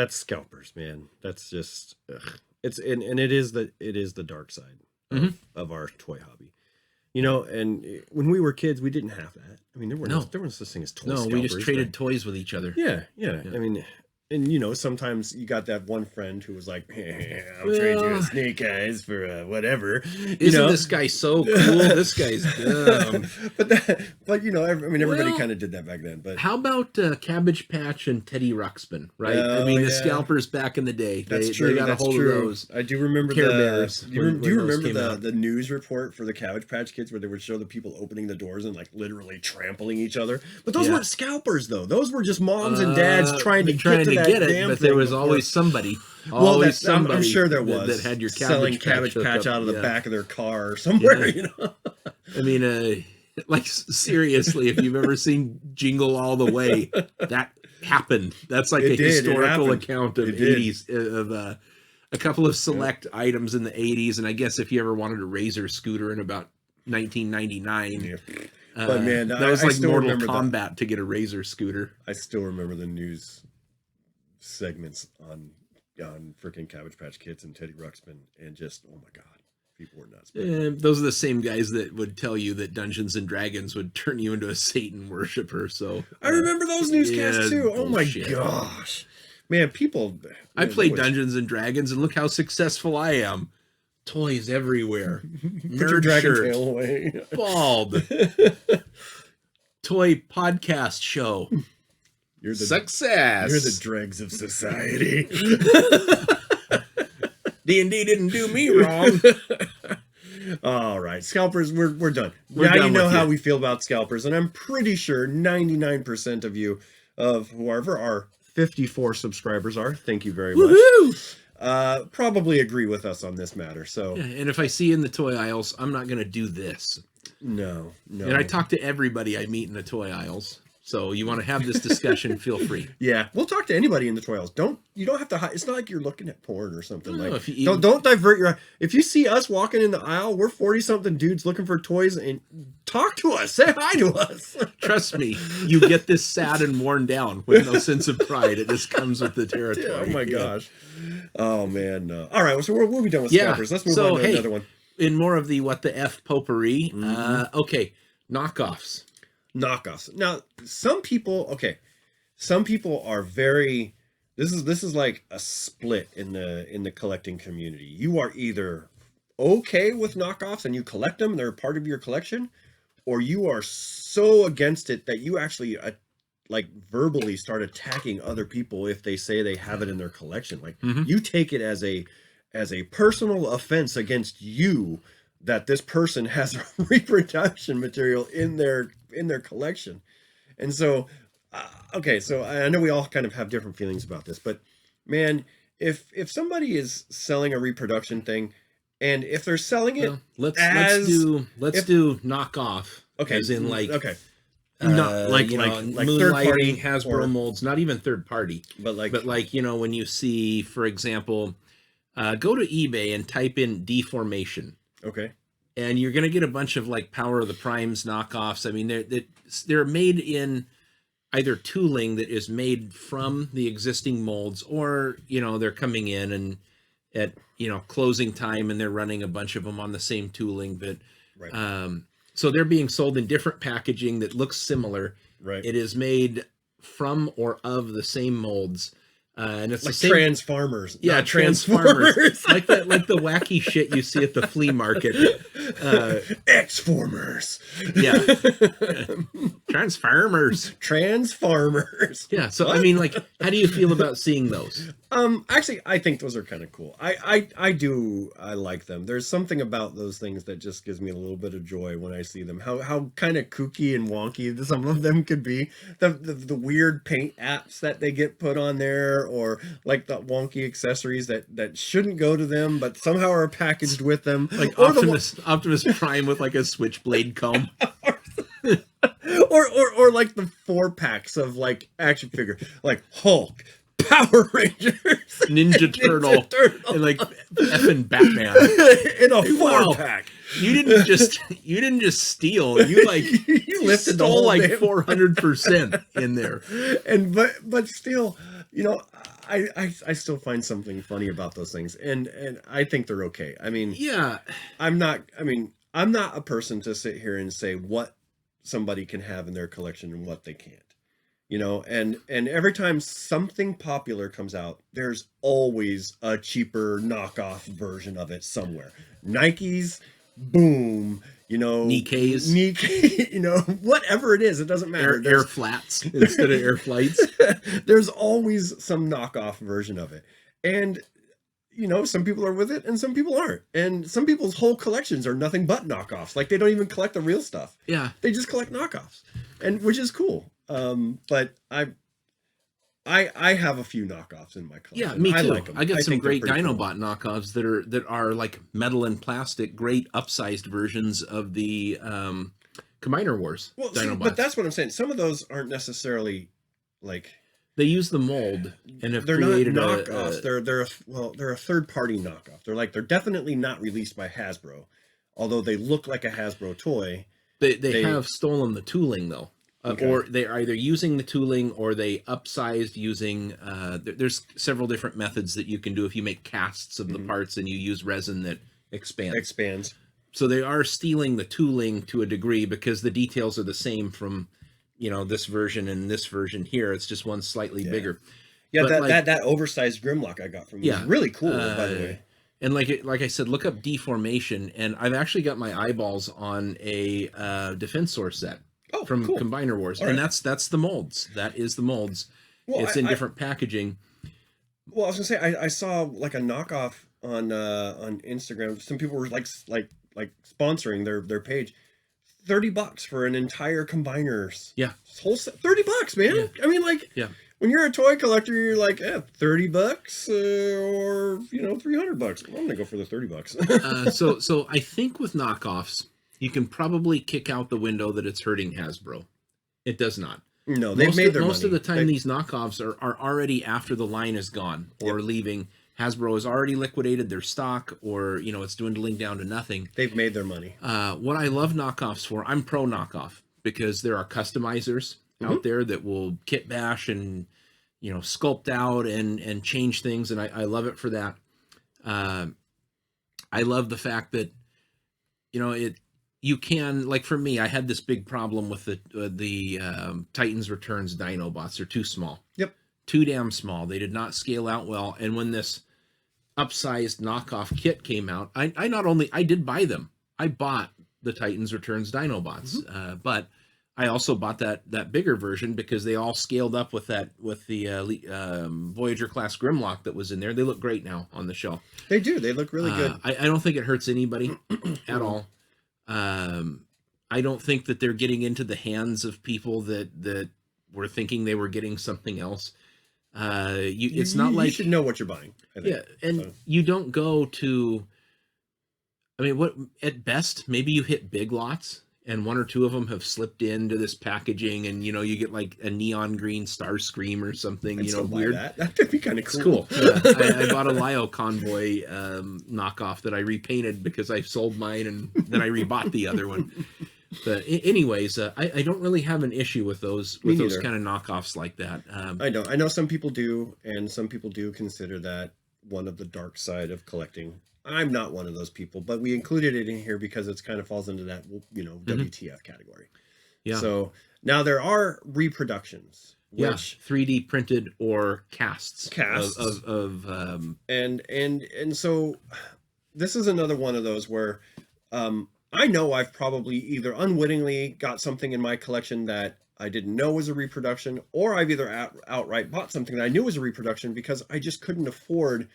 Scalpers, man. That's just it is the dark side of our toy hobby. And when we were kids, we didn't have that. I mean, there was such thing as toy scalpers. No, we just traded toys with each other. Yeah. I mean, and sometimes you got that one friend who was like, hey, I'll trade you a Snake Eyes for whatever. Isn't this guy so cool? This guy's dumb. but everybody kind of did that back then. But how about Cabbage Patch and Teddy Ruxpin, right? The Scalpers back in the day. That's true. They got a hold of those. I do remember Care Bears. Do you remember the news report for the Cabbage Patch Kids where they would show the people opening the doors and like literally trampling each other? But those weren't scalpers, though. Those were just moms and dads trying to get it, but there was always somebody. I'm sure there was that had your selling Cabbage Patch out of the back of their car or somewhere. I mean, like seriously, if you've ever seen Jingle All the Way, that happened. That's like historical account of '80s of a couple of select items in the '80s, and I guess if you ever wanted a Razor scooter in about 1999. But man, that was like Mortal Kombat to get a Razor scooter. I still remember the news segments on freaking Cabbage Patch Kids and Teddy Ruxpin, and just oh my god, people were nuts. Those are the same guys that would tell you that Dungeons and Dragons would turn you into a Satan worshiper. So I remember those newscasts too. Oh my gosh, man, people. I played Dungeons and Dragons, and look how successful I am. Toys everywhere. Put your dragon tail away. Bald. Toy podcast show. You're the success. You're the dregs of society. D&D didn't do me wrong. All right, Scalpers, we're done. Now you know how we feel about Scalpers, and I'm pretty sure 99% of you, of whoever our 54 subscribers are, thank you very much. Woohoo! Probably agree with us on this matter. So, and if I see you in the toy aisles, I'm not going to do this. No. And I talk to everybody I meet in the toy aisles. So you want to have this discussion, feel free. Yeah, we'll talk to anybody in the toy aisles. You don't have to hide. It's not like you're looking at porn or something. No, like don't divert your. If you see us walking in the aisle, we're 40-something dudes looking for toys, and talk to us. Say hi to us. Trust me, you get this sad and worn down with no sense of pride. It just comes with the territory. Oh my gosh. Oh man. All right, so we'll be done with Scalpers. Let's move on to another one. In more of the what the F potpourri. Okay, knockoffs. Now, some people are very. This is like a split in the collecting community. You are either okay with knockoffs and you collect them, they're part of your collection, or you are so against it that you actually like verbally start attacking other people if they say they have it in their collection. Like you take it as a personal offense against you that this person has reproduction material in their collection. And so okay, so I know we all kind of have different feelings about this, but man, if somebody is selling a reproduction thing, and if they're selling it, let's do knockoff. Okay, as in like not like third party Hasbro molds, not even third party, but like you know, when you see, for example, go to eBay and type in deformation. Okay. And you're going to get a bunch of like Power of the Primes knockoffs. I mean, they're made in either tooling that is made from the existing molds, or, you know, they're coming in and at, you know, closing time and they're running a bunch of them on the same tooling. But so they're being sold in different packaging that looks similar. Right. It is made from or of the same molds. And it's like the same Transformers. Yeah, Transformers. like the wacky shit you see at the flea market. X-Formers. Yeah. Transformers. Yeah. So what? I mean, like, how do you feel about seeing those? Actually, I think those are kind of cool. I like them. There's something about those things that just gives me a little bit of joy when I see them. How kind of kooky and wonky some of them could be. The weird paint apps that they get put on there, or like the wonky accessories that shouldn't go to them, but somehow are packaged with them. Like Optimus Prime with like a switchblade comb. or like the 4-packs of like action figure, like Hulk, Power Rangers, Ninja Turtle, and like effing Batman in a 4-pack. You didn't just steal. You like you lifted stole like 400% in there. And but still, you know, I still find something funny about those things, and I think they're okay. I mean, yeah, I'm not a person to sit here and say what somebody can have in their collection and what they can't. You know, and every time something popular comes out, there's always a cheaper knockoff version of it somewhere. Nike's, boom, you know, Nikkei, you know, whatever it is, it doesn't matter. Air flats instead of air flights. There's always some knockoff version of it. And, you know, some people are with it and some people aren't. And some people's whole collections are nothing but knockoffs. Like, they don't even collect the real stuff. Yeah. They just collect knockoffs, and which is cool. But I have a few knockoffs in my collection. Yeah, me too. I like them. I got some great cool. Dinobot knockoffs that are like metal and plastic, great upsized versions of the Combiner Wars. Well, see, but that's what I'm saying. Some of those aren't necessarily like they use the mold and have they're created not knockoffs. They're a third party knockoff. They're definitely not released by Hasbro, although they look like a Hasbro toy. They have stolen the tooling though. Okay. Or they're either using the tooling or they upsized using, there's several different methods that you can do if you make casts of the parts and you use resin that expands. So they are stealing the tooling to a degree because the details are the same from, you know, this version and this version here. It's just one slightly bigger. Yeah, but that oversized Grimlock I got from you is really cool, by the way. And like I said, look up deformation, and I've actually got my eyeballs on a Defense Source set. Oh, from cool. Combiner Wars. All and right. that's the molds. That is the molds. Well, it's in different packaging. Well, I was gonna say I saw like a knockoff on Instagram. Some people were like sponsoring their page. $30 for an entire Combiners. Yeah. Whole set. $30, man. Yeah. I mean, like, when you're a toy collector, you're like, $30 or $300. I'm gonna go for the $30. So I think with knockoffs, you can probably kick out the window that it's hurting Hasbro. It does not. No, they've made their money. Most of the time, these knockoffs are already after the line is gone or leaving. Hasbro has already liquidated their stock, or it's dwindling down to nothing. They've made their money. What I love knockoffs for, I'm pro knockoff because there are customizers out there that will kit bash and sculpt out and change things, and I love it for that. I love the fact that you can, like for me, I had this big problem with the Titans Returns Dinobots. They're too small. Yep. Too damn small. They did not scale out well. And when this upsized knockoff kit came out, I did buy them. I bought the Titans Returns Dinobots, but I also bought that bigger version because they all scaled up with the Voyager class Grimlock that was in there. They look great now on the shelf. They do. They look really good. I don't think it hurts anybody at all. I don't think that they're getting into the hands of people that were thinking they were getting something else. It's not like you should know what you're buying. I think. Yeah, and you don't go to. I mean, what at best maybe you hit Big Lots, and one or two of them have slipped into this packaging, and you get like a neon green Starscream or something. Weird. That'd be kind of cool. It's cool. Yeah, I bought a Lio Convoy knockoff that I repainted because I sold mine, and then I rebought the other one. But anyways, I don't really have an issue with those kind of knockoffs like that. I know some people do, and some people do consider that one of the dark side of collecting. I'm not one of those people, but we included it in here because it's kind of falls into that WTF category. Yeah. So now there are reproductions, which 3D printed or casts of and so this is another one of those where I know I've probably either unwittingly got something in my collection that I didn't know was a reproduction, or I've either outright bought something that I knew was a reproduction because I just couldn't afford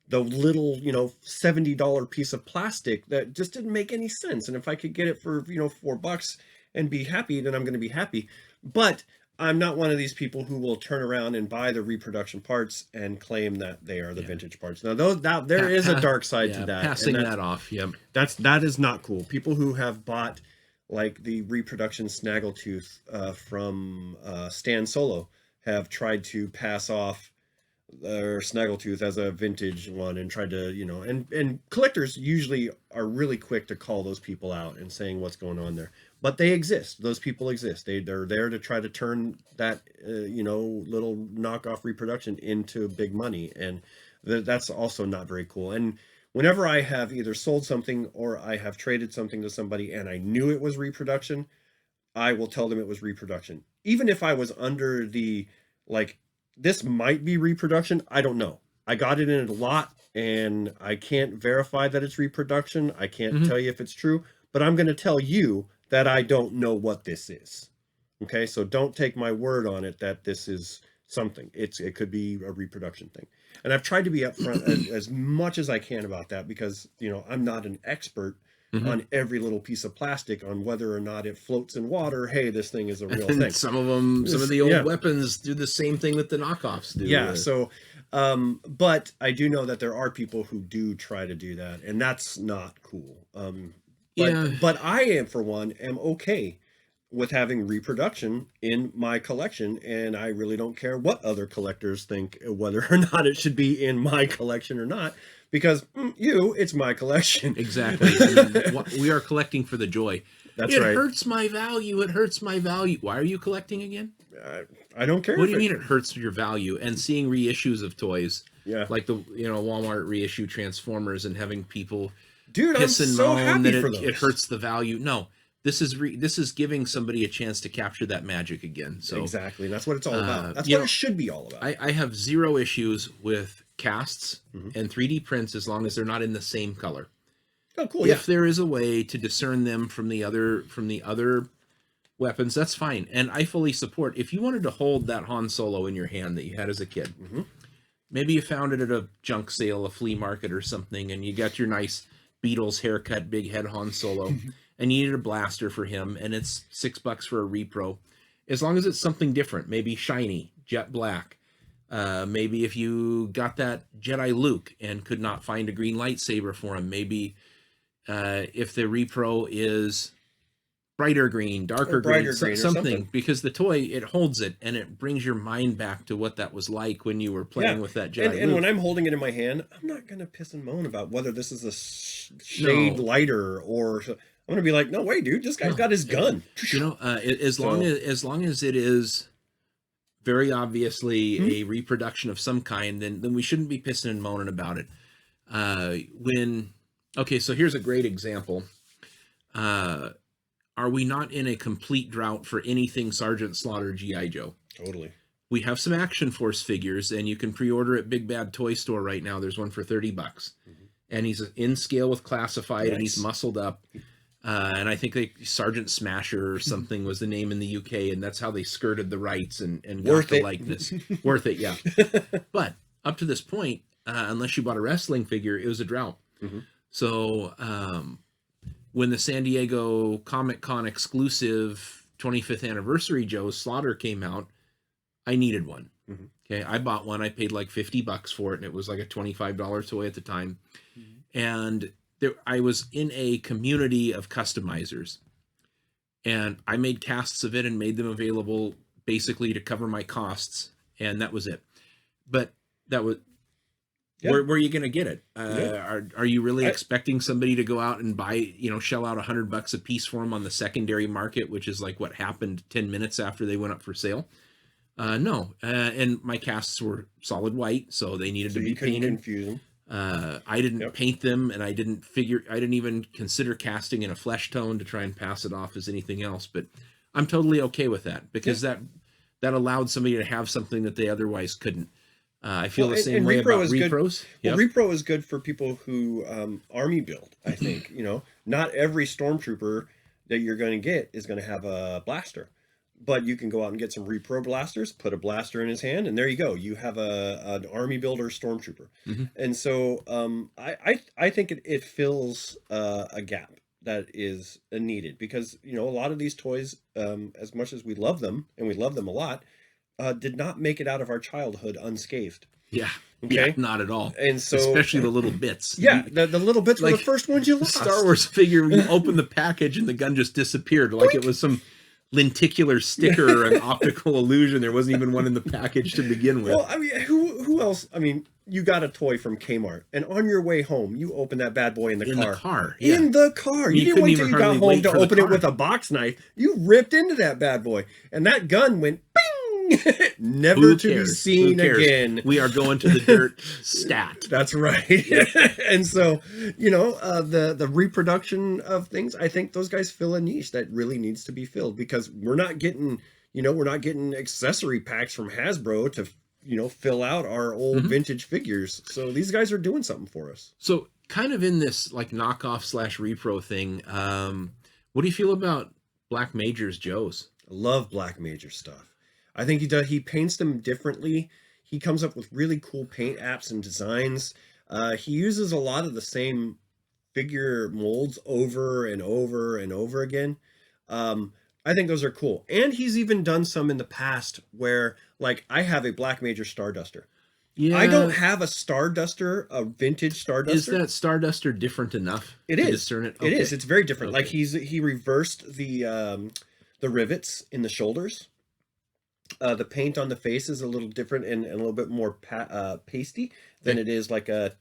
the little, $70 piece of plastic that just didn't make any sense. And if I could get it for, $4 and be happy, then I'm going to be happy. But I'm not one of these people who will turn around and buy the reproduction parts and claim that they are the vintage parts. Now, there is a dark side to that. Passing that off. Yeah. That is not cool. People who have bought like the reproduction Snaggletooth from Stan Solo have tried to pass off their Snaggletooth as a vintage one and tried to, and collectors usually are really quick to call those people out and saying what's going on there. But they exist. Those people exist. They're there to try to turn that, little knockoff reproduction into big money. And that's also not very cool. And whenever I have either sold something or I have traded something to somebody and I knew it was reproduction, I will tell them it was reproduction. Even if I was under the, this might be reproduction, I don't know. I got it in a lot and I can't verify that it's reproduction. I can't tell you if it's true, but I'm going to tell you that I don't know what this is. Okay, so don't take my word on it that this is something. It could be a reproduction thing. And I've tried to be upfront as much as I can about that because, I'm not an expert on every little piece of plastic on whether or not it floats in water. Hey, this thing is a real thing. Some of the old weapons do the same thing that the knockoffs do. Yeah, so but I do know that there are people who do try to do that, and that's not cool. But I for one am okay with having reproduction in my collection, and I really don't care what other collectors think whether or not it should be in my collection or not, because it's my collection. Exactly. We are collecting for the joy. That's right. It hurts my value. It hurts my value. Why are you collecting again? I don't care. What do you mean it hurts your value? And seeing reissues of toys, like the Walmart reissue Transformers, and having people piss and moan that it hurts the value. No. This is giving somebody a chance to capture that magic again. So exactly, that's what it's all about. That's what it should be all about. I have zero issues with casts and 3D prints as long as they're not in the same color. Oh, cool! If there is a way to discern them from the other weapons, that's fine. And I fully support. If you wanted to hold that Han Solo in your hand that you had as a kid, maybe you found it at a junk sale, a flea market, or something, and you got your nice Beatles haircut, big head Han Solo. And you needed a blaster for him, and it's $6 for a repro. As long as it's something different, maybe shiny, jet black. Maybe if you got that Jedi Luke and could not find a green lightsaber for him, maybe if the repro is brighter green, darker green, something. Because the toy, it holds it, and it brings your mind back to what that was like when you were playing with that Jedi Luke. And when I'm holding it in my hand, I'm not going to piss and moan about whether this is a shade lighter or... I'm gonna be like, no way, dude. This guy's got his gun. As long as it is very obviously a reproduction of some kind, then we shouldn't be pissing and moaning about it. So here's a great example. Are we not in a complete drought for anything Sergeant Slaughter G.I. Joe? Totally. we have some Action Force figures, and you can pre-order at Big Bad Toy Store right now. There's one for $30, and he's in scale with classified, and he's muscled up. And I think Sergeant Smasher or something was the name in the UK, and that's how they skirted the rights and got the likeness. Worth it, yeah. But up to this point, unless you bought a wrestling figure, it was a drought. So when the San Diego Comic Con exclusive 25th anniversary Joe Slaughter came out, I needed one. Okay, I bought one. I paid like $50 for it, and it was like a $25 toy at the time. And I was in a community of customizers, and I made casts of it and made them available basically to cover my costs, and that was it. But that was where are you going to get it? Are you really expecting somebody to go out and buy, shell out $100 a piece for them on the secondary market, which is like what happened 10 minutes after they went up for sale? No. And my casts were solid white, so they needed to be painted. Confuse them. I didn't paint them, and I didn't even consider casting in a flesh tone to try and pass it off as anything else. But I'm totally okay with that, because that allowed somebody to have something that they otherwise couldn't. I feel the same way about repros. Well, repro is good for people who army build. I think not every stormtrooper that you're going to get is going to have a blaster. But you can go out and get some repro blasters, put a blaster in his hand, and there you go. You have an army builder stormtrooper. And so I think it fills a gap that is needed, because a lot of these toys, as much as we love them, and we love them a lot, did not make it out of our childhood unscathed. Yeah. Okay. Yeah, not at all. And so, especially the little bits. Yeah, the little bits were the first ones you lost. Star Wars figure, you open the package and the gun just disappeared, like it was some lenticular sticker or an optical illusion. There wasn't even one in the package to begin with. Well, I mean, who else? I mean, you got a toy from Kmart, and on your way home, you open that bad boy in the car. In the car. You didn't wait till you got home to open it with a box knife. You ripped into that bad boy, and that gun went bing. Never to be seen again. We are going to the dirt stat. That's right. And so, the reproduction of things, I think those guys fill a niche that really needs to be filled, because we're not getting accessory packs from Hasbro to, fill out our old vintage figures. So these guys are doing something for us. So kind of in this like knockoff / repro thing, what do you feel about Black Major's Joes? I love Black Major stuff. I think he paints them differently. He comes up with really cool paint apps and designs. He uses a lot of the same figure molds over and over and over again. I think those are cool. And he's even done some in the past where, like, I have a Black Major Starduster. Yeah. I don't have a Starduster, a vintage Starduster. Is that Starduster different enough to discern it? Okay. It is. It's very different. Okay. Like he reversed the rivets in the shoulders. The paint on the face is a little different and a little bit more pasty than it is like a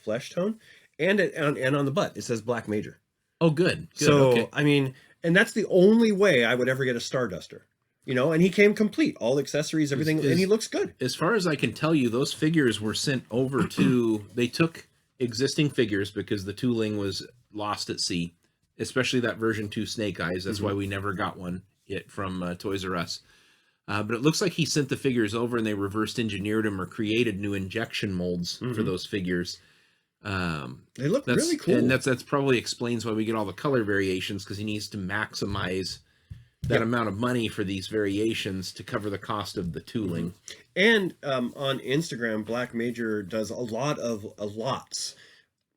flesh tone. And on the butt, it says Black Major. Oh, good. So, I mean, and that's the only way I would ever get a Starduster. And he came complete, all accessories, everything, and he looks good. As far as I can tell you, those figures were sent over to, they took existing figures because the tooling was lost at sea, especially that version 2 Snake Eyes. That's why we never got one from Toys R Us. But it looks like he sent the figures over and they reversed engineered them or created new injection molds for those figures. They look really cool. And that's probably explains why we get all the color variations, because he needs to maximize that amount of money for these variations to cover the cost of the tooling. And on Instagram, Black Major does a lot of lots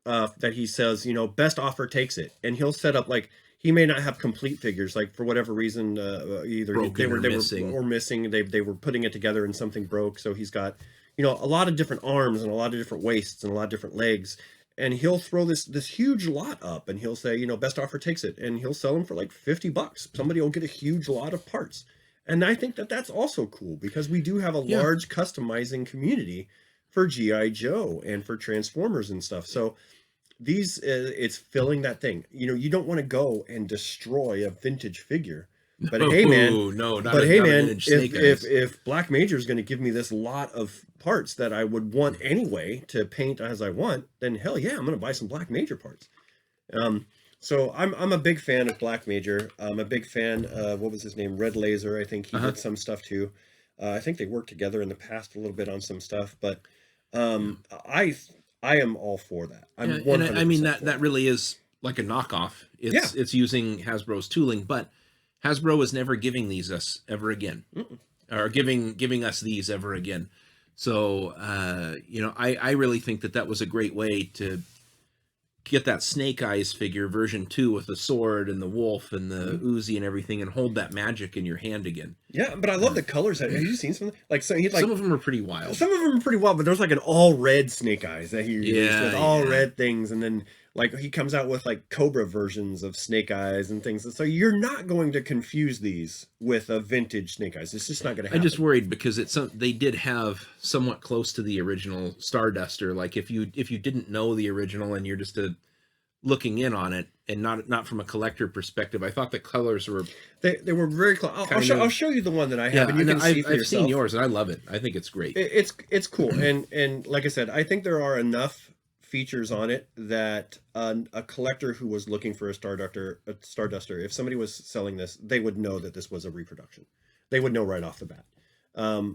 that he says, best offer takes it. And he'll set up, like, he may not have complete figures, like for whatever reason, either they were missing. They were putting it together and something broke. So he's got, a lot of different arms and a lot of different waists and a lot of different legs. And he'll throw this huge lot up, and he'll say, best offer takes it, and he'll sell them for like $50. Somebody will get a huge lot of parts. And I think that's also cool, because we do have a large customizing community for G.I. Joe and for Transformers and stuff. So these it's filling that thing. You don't want to go and destroy a vintage figure, but hey man, if Black Major is going to give me this lot of parts that I would want anyway to paint as I want, then hell yeah, I'm going to buy some Black Major parts. So I'm a big fan of Black Major. I'm a big fan of, what was his name, Red Laser. I think he did some stuff too. I think they worked together in the past a little bit on some stuff, but I am all for that. I'm 100% and I mean for that really is like a knockoff. Yeah. It's using Hasbro's tooling, but Hasbro is never giving these us ever again, or giving us these ever again. So you know, I really think that was a great way to get that Snake Eyes figure version 2 with the sword and the wolf and the Uzi and everything, and hold that magic in your hand again. Yeah, but I love the colors. Have you seen some? Like, so he, like, some of them are pretty wild. Some of them are pretty wild, but there's like an all red Snake Eyes that he released with all red things, and then like he comes out with like Cobra versions of Snake Eyes and things. So you're not going to confuse these with a vintage Snake Eyes. It's just not going to happen. I'm just worried because they did have somewhat close to the original Starduster. Like if you didn't know the original and you're just looking in on it and not from a collector perspective, I thought the colors were they were very close. I'll show you the one that I have, and you can see for yourself. I've seen yours and I love it. I think it's great. It's cool, and like I said, I think there are enough features on it that a collector who was looking for a Starduster, if somebody was selling this, they would know that this was a reproduction. They would know right off the bat.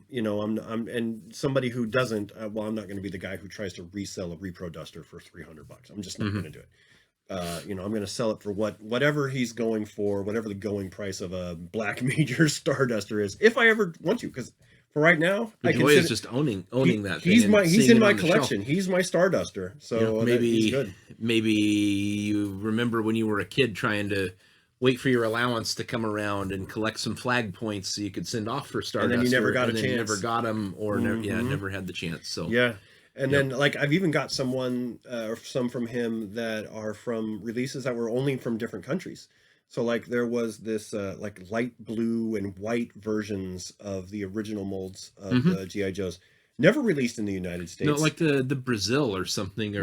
You know, and somebody who doesn't, well, I'm not going to be the guy who tries to resell a reproduster for $300. I'm just not going to do it. You know, I'm going to sell it for whatever he's going for, whatever the going price of a Black Major Starduster is, if I ever want to, because for right now, the joy is just owning that thing. He's in my collection. He's my Starduster. So you know, he's good. Maybe you remember when you were a kid trying to wait for your allowance to come around and collect some flag points so you could send off for Starduster. And then you never got a chance. You never got them, or never had the chance. So yeah. And then, like, I've even got some from him that are from releases that were only from different countries. So, like, there was this, like, light blue and white versions of the original molds of the G.I. Joes. Never released in the United States. No, like the Brazil or something, or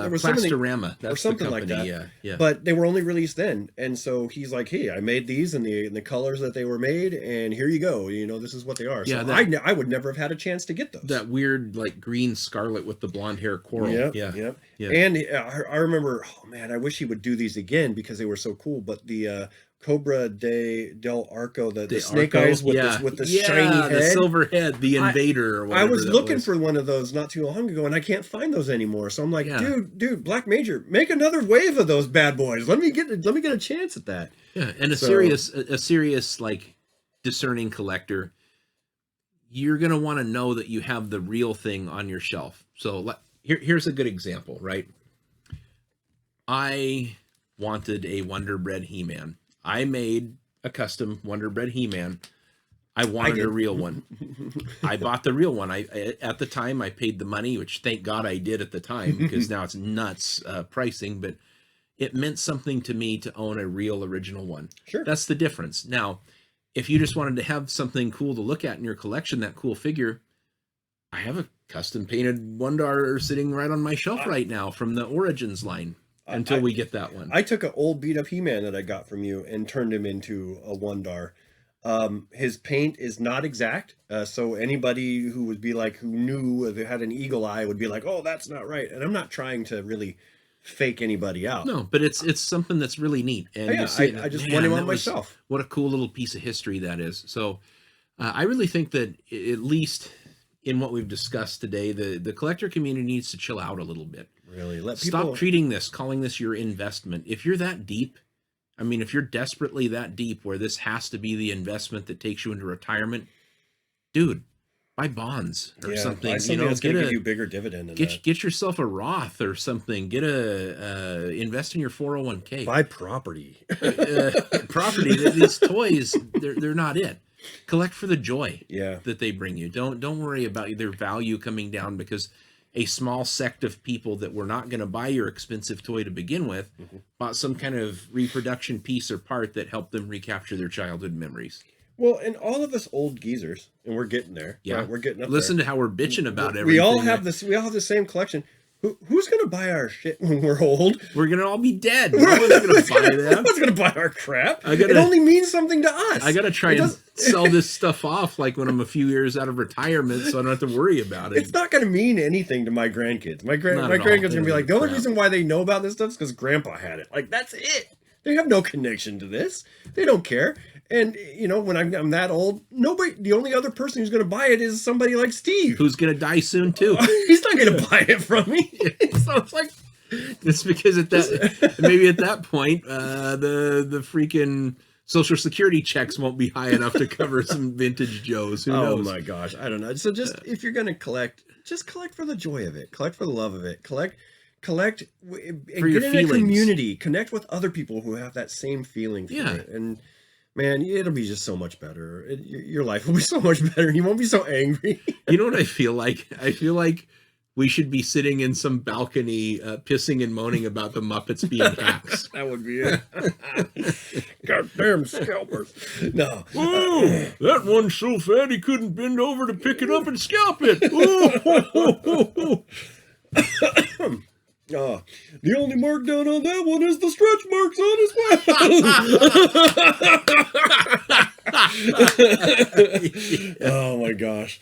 Plastorama. That's or something the company. like that. Yeah. But they were only released then. And so he's like, hey, I made these in the colors that they were made, and here you go. You know, this is what they are. So I would never have had a chance to get those. That weird, like, green scarlet with the blonde hair coral. Yeah. And I remember, oh man, I wish he would do these again because they were so cool. But the Cobra del Arco, the Snake Eyes with the shiny head, the silver head, the Invader. Or whatever I was looking for one of those not too long ago, and I can't find those anymore. So I'm like, dude, Black Major, make another wave of those bad boys. Let me get a chance at that. Yeah, and a serious like discerning collector, you're gonna want to know that you have the real thing on your shelf. So here's a good example, right? I wanted a Wonder Bread He-Man. I made a custom Wonder Bread He-Man. I wanted a real one. I bought the real one. At the time, I paid the money, which thank God I did at the time, because now it's nuts pricing, but it meant something to me to own a real original one. Sure. That's the difference. Now, if you just wanted to have something cool to look at in your collection, that cool figure, I have a custom painted Wondar sitting right on my shelf right now from the Origins line. Until we get that one. I took an old beat up He-Man that I got from you and turned him into a Wondar. His paint is not exact. So anybody who would be like, who knew they had an eagle eye would be like, oh, that's not right. And I'm not trying to really fake anybody out. No, but it's something that's really neat. And I just want him on myself. What a cool little piece of history that is. So I really think that at least in what we've discussed today, the collector community needs to chill out a little bit. Really, stop calling this your investment. If you're that deep, I mean, if you're desperately that deep where this has to be the investment that takes you into retirement, dude, buy bonds or something. Buy something that's going to give you bigger dividend. Get yourself a Roth or something. Invest in your 401k. Buy property. Property. These toys, they're not it. Collect for the joy that they bring you. Don't worry about their value coming down because a small sect of people that were not going to buy your expensive toy to begin with bought some kind of reproduction piece or part that helped them recapture their childhood memories. Well, and all of us old geezers, and we're getting there. Yeah, right? We're getting up Listen there. to how we're bitching about everything. We all have this. We all have the same collection. Who's going to buy our shit when we're old? We're going to all be dead. No one's going to buy them. No one's going to buy our crap. It only means something to us. I got to try and sell this stuff off like when I'm a few years out of retirement so I don't have to worry about it. It's not going to mean anything to my grandkids. My grandkids are going to be like, the only reason why they know about this stuff is because Grandpa had it. Like, that's it. They have no connection to this. They don't care. And you know, when I'm that old, the only other person who's going to buy it is somebody like Steve, who's going to die soon too. He's not going to buy it from me. So it's like, it's because maybe at that point, the freaking Social Security checks won't be high enough to cover some vintage Joes. Who knows? Oh my gosh, I don't know. So just if you're going to collect, just collect for the joy of it. Collect for the love of it. Collect and get in a community. Connect with other people who have that same feeling for it. And man, it'll be just so much better. Your life will be so much better. You won't be so angry. You know what I feel like? I feel like we should be sitting in some balcony, pissing and moaning about the Muppets being hacks. That would be it. Goddamn scalpers. No. Oh, that one's so fat he couldn't bend over to pick it up and scalp it. Oh, the only mark down on that one is the stretch marks on his web. Oh my gosh.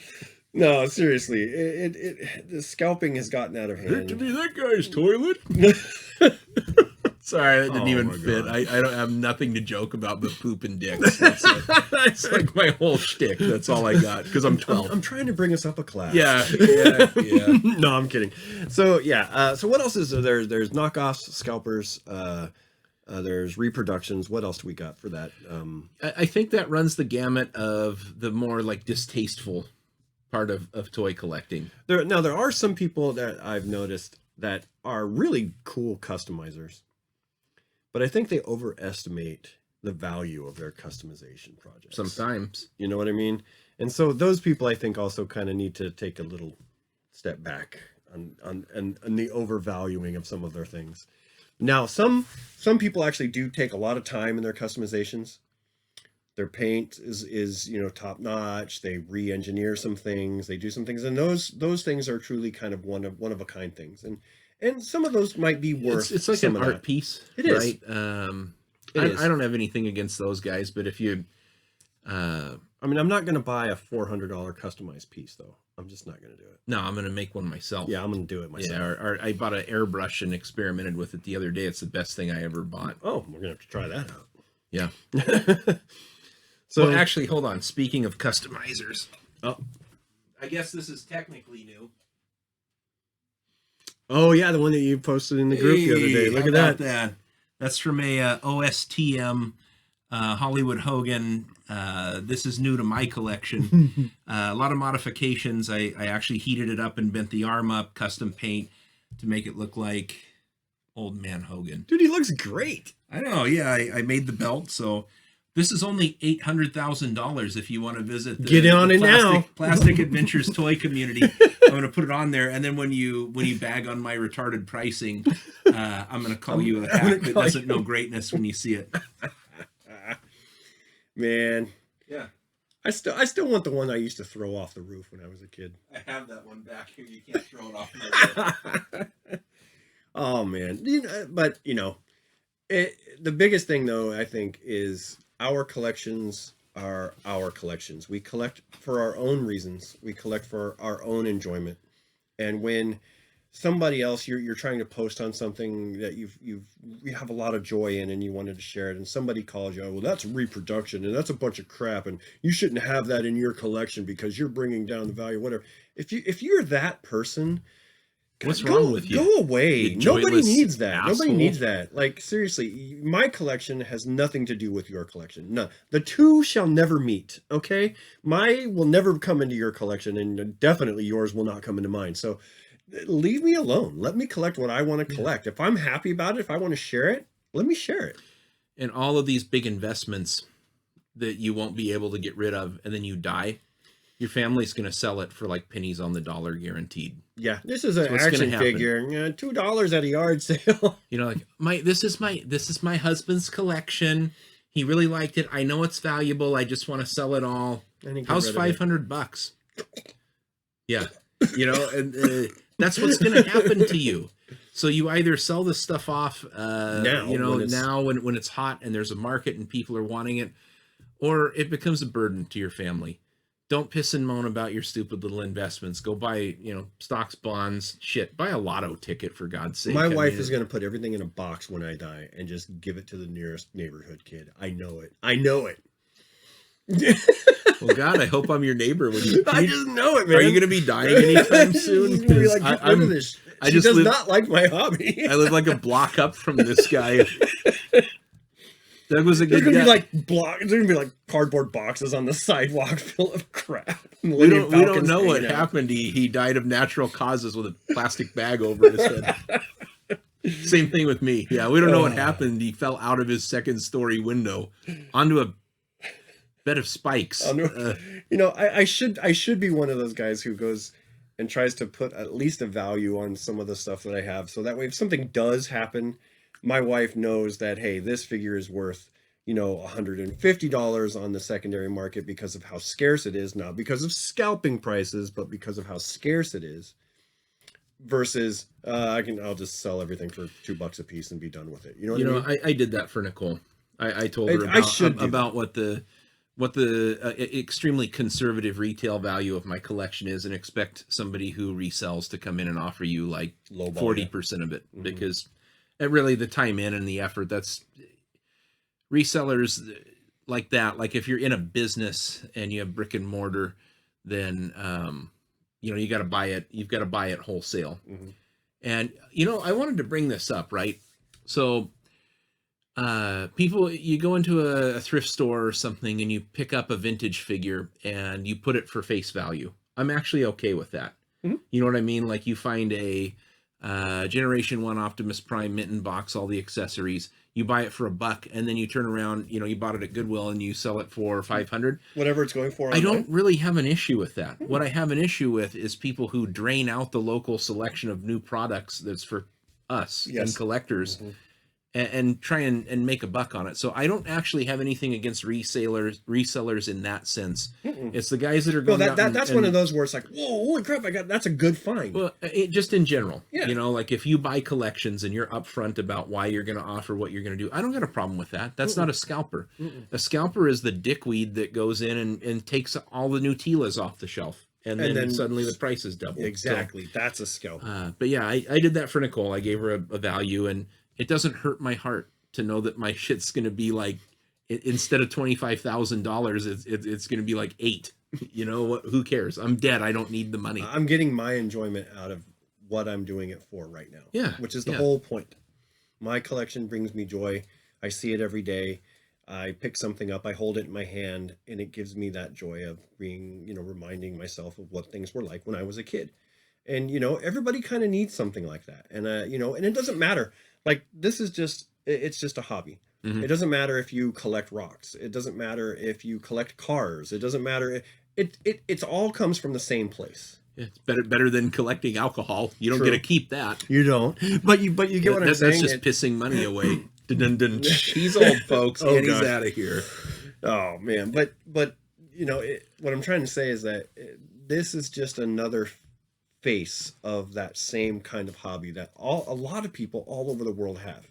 No, seriously, the scalping has gotten out of hand. Hate to be that guy's toilet. Sorry, that didn't even fit. I don't have nothing to joke about but poop and dicks. It's like my whole shtick. That's all I got because I'm 12. I'm trying to bring us up a class. Yeah. No, I'm kidding. So yeah. So what else is there? There's knockoffs, scalpers. There's reproductions. What else do we got for that? I think that runs the gamut of the more like distasteful part of toy collecting. There are some people that I've noticed that are really cool customizers, but I think they overestimate the value of their customization projects. Sometimes. You know what I mean? And so those people I think also kind of need to take a little step back on the overvaluing of some of their things. Now, some people actually do take a lot of time in their customizations. Their paint is top notch. They re-engineer some things. They do some things, and those things are truly kind of one of a kind things. And some of those might be worth. It's like an art piece. It is. Right? I don't have anything against those guys, but if you, I mean, I'm not going to buy a $400 customized piece though. I'm just not going to do it. No, I'm going to make one myself. Yeah, I'm going to do it myself. Yeah, or I bought an airbrush and experimented with it the other day. It's the best thing I ever bought. Oh, we're going to have to try that out. Yeah. So well, actually, hold on. Speaking of customizers, I guess this is technically new. Oh yeah, the one that you posted in the group the other day. Look at that. That's from a OSTM Hollywood Hogan. This is new to my collection. A lot of modifications. I actually heated it up and bent the arm up, custom paint to make it look like old man Hogan. Dude, he looks great. I know. Yeah, I made the belt, so. This is only $800,000 if you want to visit the Plastic Adventures toy community. I'm going to put it on there, and then when you bag on my retarded pricing, I'm going to call you a hack that doesn't know greatness when you see it. Man, yeah, I still want the one I used to throw off the roof when I was a kid. I have that one back here. You can't throw it off my roof. Oh man, but the biggest thing though I think is. Our collections are our collections. We collect for our own reasons. We collect for our own enjoyment. And when somebody else, you're trying to post on something that you have a lot of joy in and you wanted to share it, and somebody calls you, oh, well, that's a reproduction and that's a bunch of crap and you shouldn't have that in your collection because you're bringing down the value, whatever. If you're that person, what's wrong with you? Go away. Nobody needs that. Asshole. Nobody needs that. Like, seriously, my collection has nothing to do with your collection. No, the two shall never meet, okay? My will never come into your collection, and definitely yours will not come into mine. So leave me alone. Let me collect what I want to collect. If I'm happy about it, if I want to share it, let me share it. And all of these big investments that you won't be able to get rid of, and then you die, your family's going to sell it for like pennies on the dollar guaranteed. Yeah, this is an action figure. $2 at a yard sale. Like this is my husband's collection. He really liked it. I know it's valuable. I just want to sell it all. How's $500? Yeah, and that's what's going to happen to you. So you either sell this stuff off now when it's hot and there's a market and people are wanting it, or it becomes a burden to your family. Don't piss and moan about your stupid little investments. Go buy, stocks, bonds, shit. Buy a lotto ticket, for God's sake. My wife is going to put everything in a box when I die and just give it to the nearest neighborhood kid. I know it. Well, God, I hope I'm your neighbor. When you, I just know it, man. Are you going to be dying anytime soon? Be like, get rid of this. She just does not like my hobby. I live like a block up from this guy. Doug was a good guy. There's gonna be like cardboard boxes on the sidewalk full of crap. We don't know what happened. He died of natural causes with a plastic bag over his head. Same thing with me. Yeah, we don't know what happened. He fell out of his second story window onto a bed of spikes. I should be one of those guys who goes and tries to put at least a value on some of the stuff that I have, so that way if something does happen, my wife knows that, hey, this figure is worth, $150 on the secondary market because of how scarce it is, not because of scalping prices, but because of how scarce it is. Versus, I'll just sell everything for $2 a piece and be done with it. You know what I mean? I did that for Nicole. I told her about what the extremely conservative retail value of my collection is, and expect somebody who resells to come in and offer you like 40% of it, because really the time in and the effort, that's resellers like that. Like if you're in a business and you have brick and mortar, then you got to buy it. You've got to buy it wholesale. And I wanted to bring this up, right? So people, you go into a thrift store or something and you pick up a vintage figure and you put it for face value. I'm actually okay with that. You know what I mean? Like you find a Generation 1 Optimus Prime mitten box, all the accessories, you buy it for $1, and then you turn around, you bought it at Goodwill and you sell it for $500. Whatever it's going for. I don't really have an issue with that. What I have an issue with is people who drain out the local selection of new products that's for us and collectors and try and make a buck on it. So I don't actually have anything against resellers in that sense. It's the guys that are going out that's one of those where it's like, whoa, holy crap, that's a good find. Well, just in general, like if you buy collections and you're upfront about why you're going to offer what you're going to do, I don't got a problem with that. That's not a scalper. A scalper is the dickweed that goes in and takes all the new Tilas off the shelf. And then suddenly the price is double. Exactly. So, that's a scalper. But yeah, I did that for Nicole. I gave her a value, and it doesn't hurt my heart to know that my shit's going to be like, instead of $25,000, it's going to be like $8. Who cares? I'm dead. I don't need the money. I'm getting my enjoyment out of what I'm doing it for right now. Yeah. Which is the whole point. My collection brings me joy. I see it every day. I pick something up, I hold it in my hand, and it gives me that joy of being, reminding myself of what things were like when I was a kid. And, everybody kind of needs something like that. And, and it doesn't matter. Like, this is it's just a hobby. It doesn't matter if you collect rocks. It doesn't matter if you collect cars. It doesn't matter. It's all comes from the same place. It's better than collecting alcohol. You don't get to keep that. You don't. But you get what I'm saying. That's just pissing money away. He's old, folks, and he's out of here. Oh man, but what I'm trying to say is that this is just another face of that same kind of hobby that a lot of people all over the world have.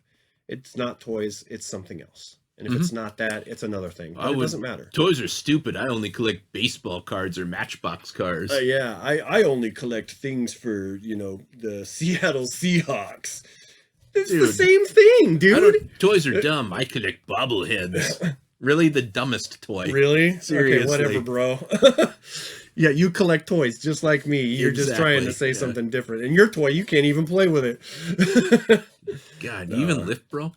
It's not toys, it's something else. And if it's not that, it's another thing. But it doesn't matter. Toys are stupid. I only collect baseball cards or Matchbox cars. I only collect things for, the Seattle Seahawks. It's the same thing, dude. Toys are dumb. I collect bobbleheads. Really, the dumbest toy. Really? Seriously. Okay, whatever, bro. Yeah, you collect toys just like me. You're just trying to say something different. And your toy, you can't even play with it. God, do you even lift, bro?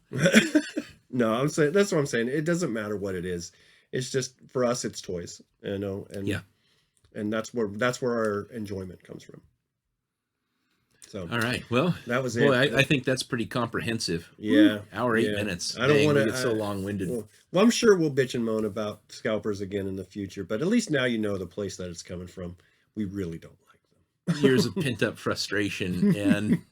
No, I'm saying that's what I'm saying. It doesn't matter what it is. It's just for us, it's toys. And that's where our enjoyment comes from. So, all right. Well, that was it. I think that's pretty comprehensive. Yeah. Hour 8 minutes. I don't want to get so long-winded. Well, I'm sure we'll bitch and moan about scalpers again in the future, but at least now you know the place that it's coming from. We really don't like them. Years of pent-up frustration, and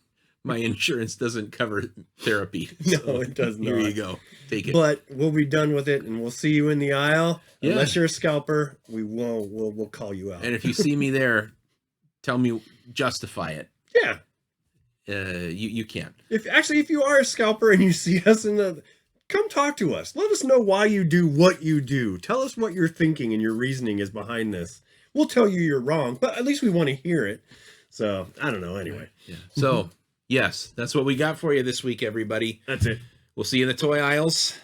my insurance doesn't cover therapy. No, it does not. Here you go. Take it. But we'll be done with it, and we'll see you in the aisle. Yeah. Unless you're a scalper, we'll call you out. And if you see me there, tell me, justify it. Yeah. You can't. If you are a scalper and you see us come talk to us. Let us know why you do what you do. Tell us what your thinking and your reasoning is behind this. We'll tell you you're wrong, but at least we want to hear it. So, I don't know. Anyway. Yeah. So, yes, that's what we got for you this week, everybody. That's it. We'll see you in the toy aisles.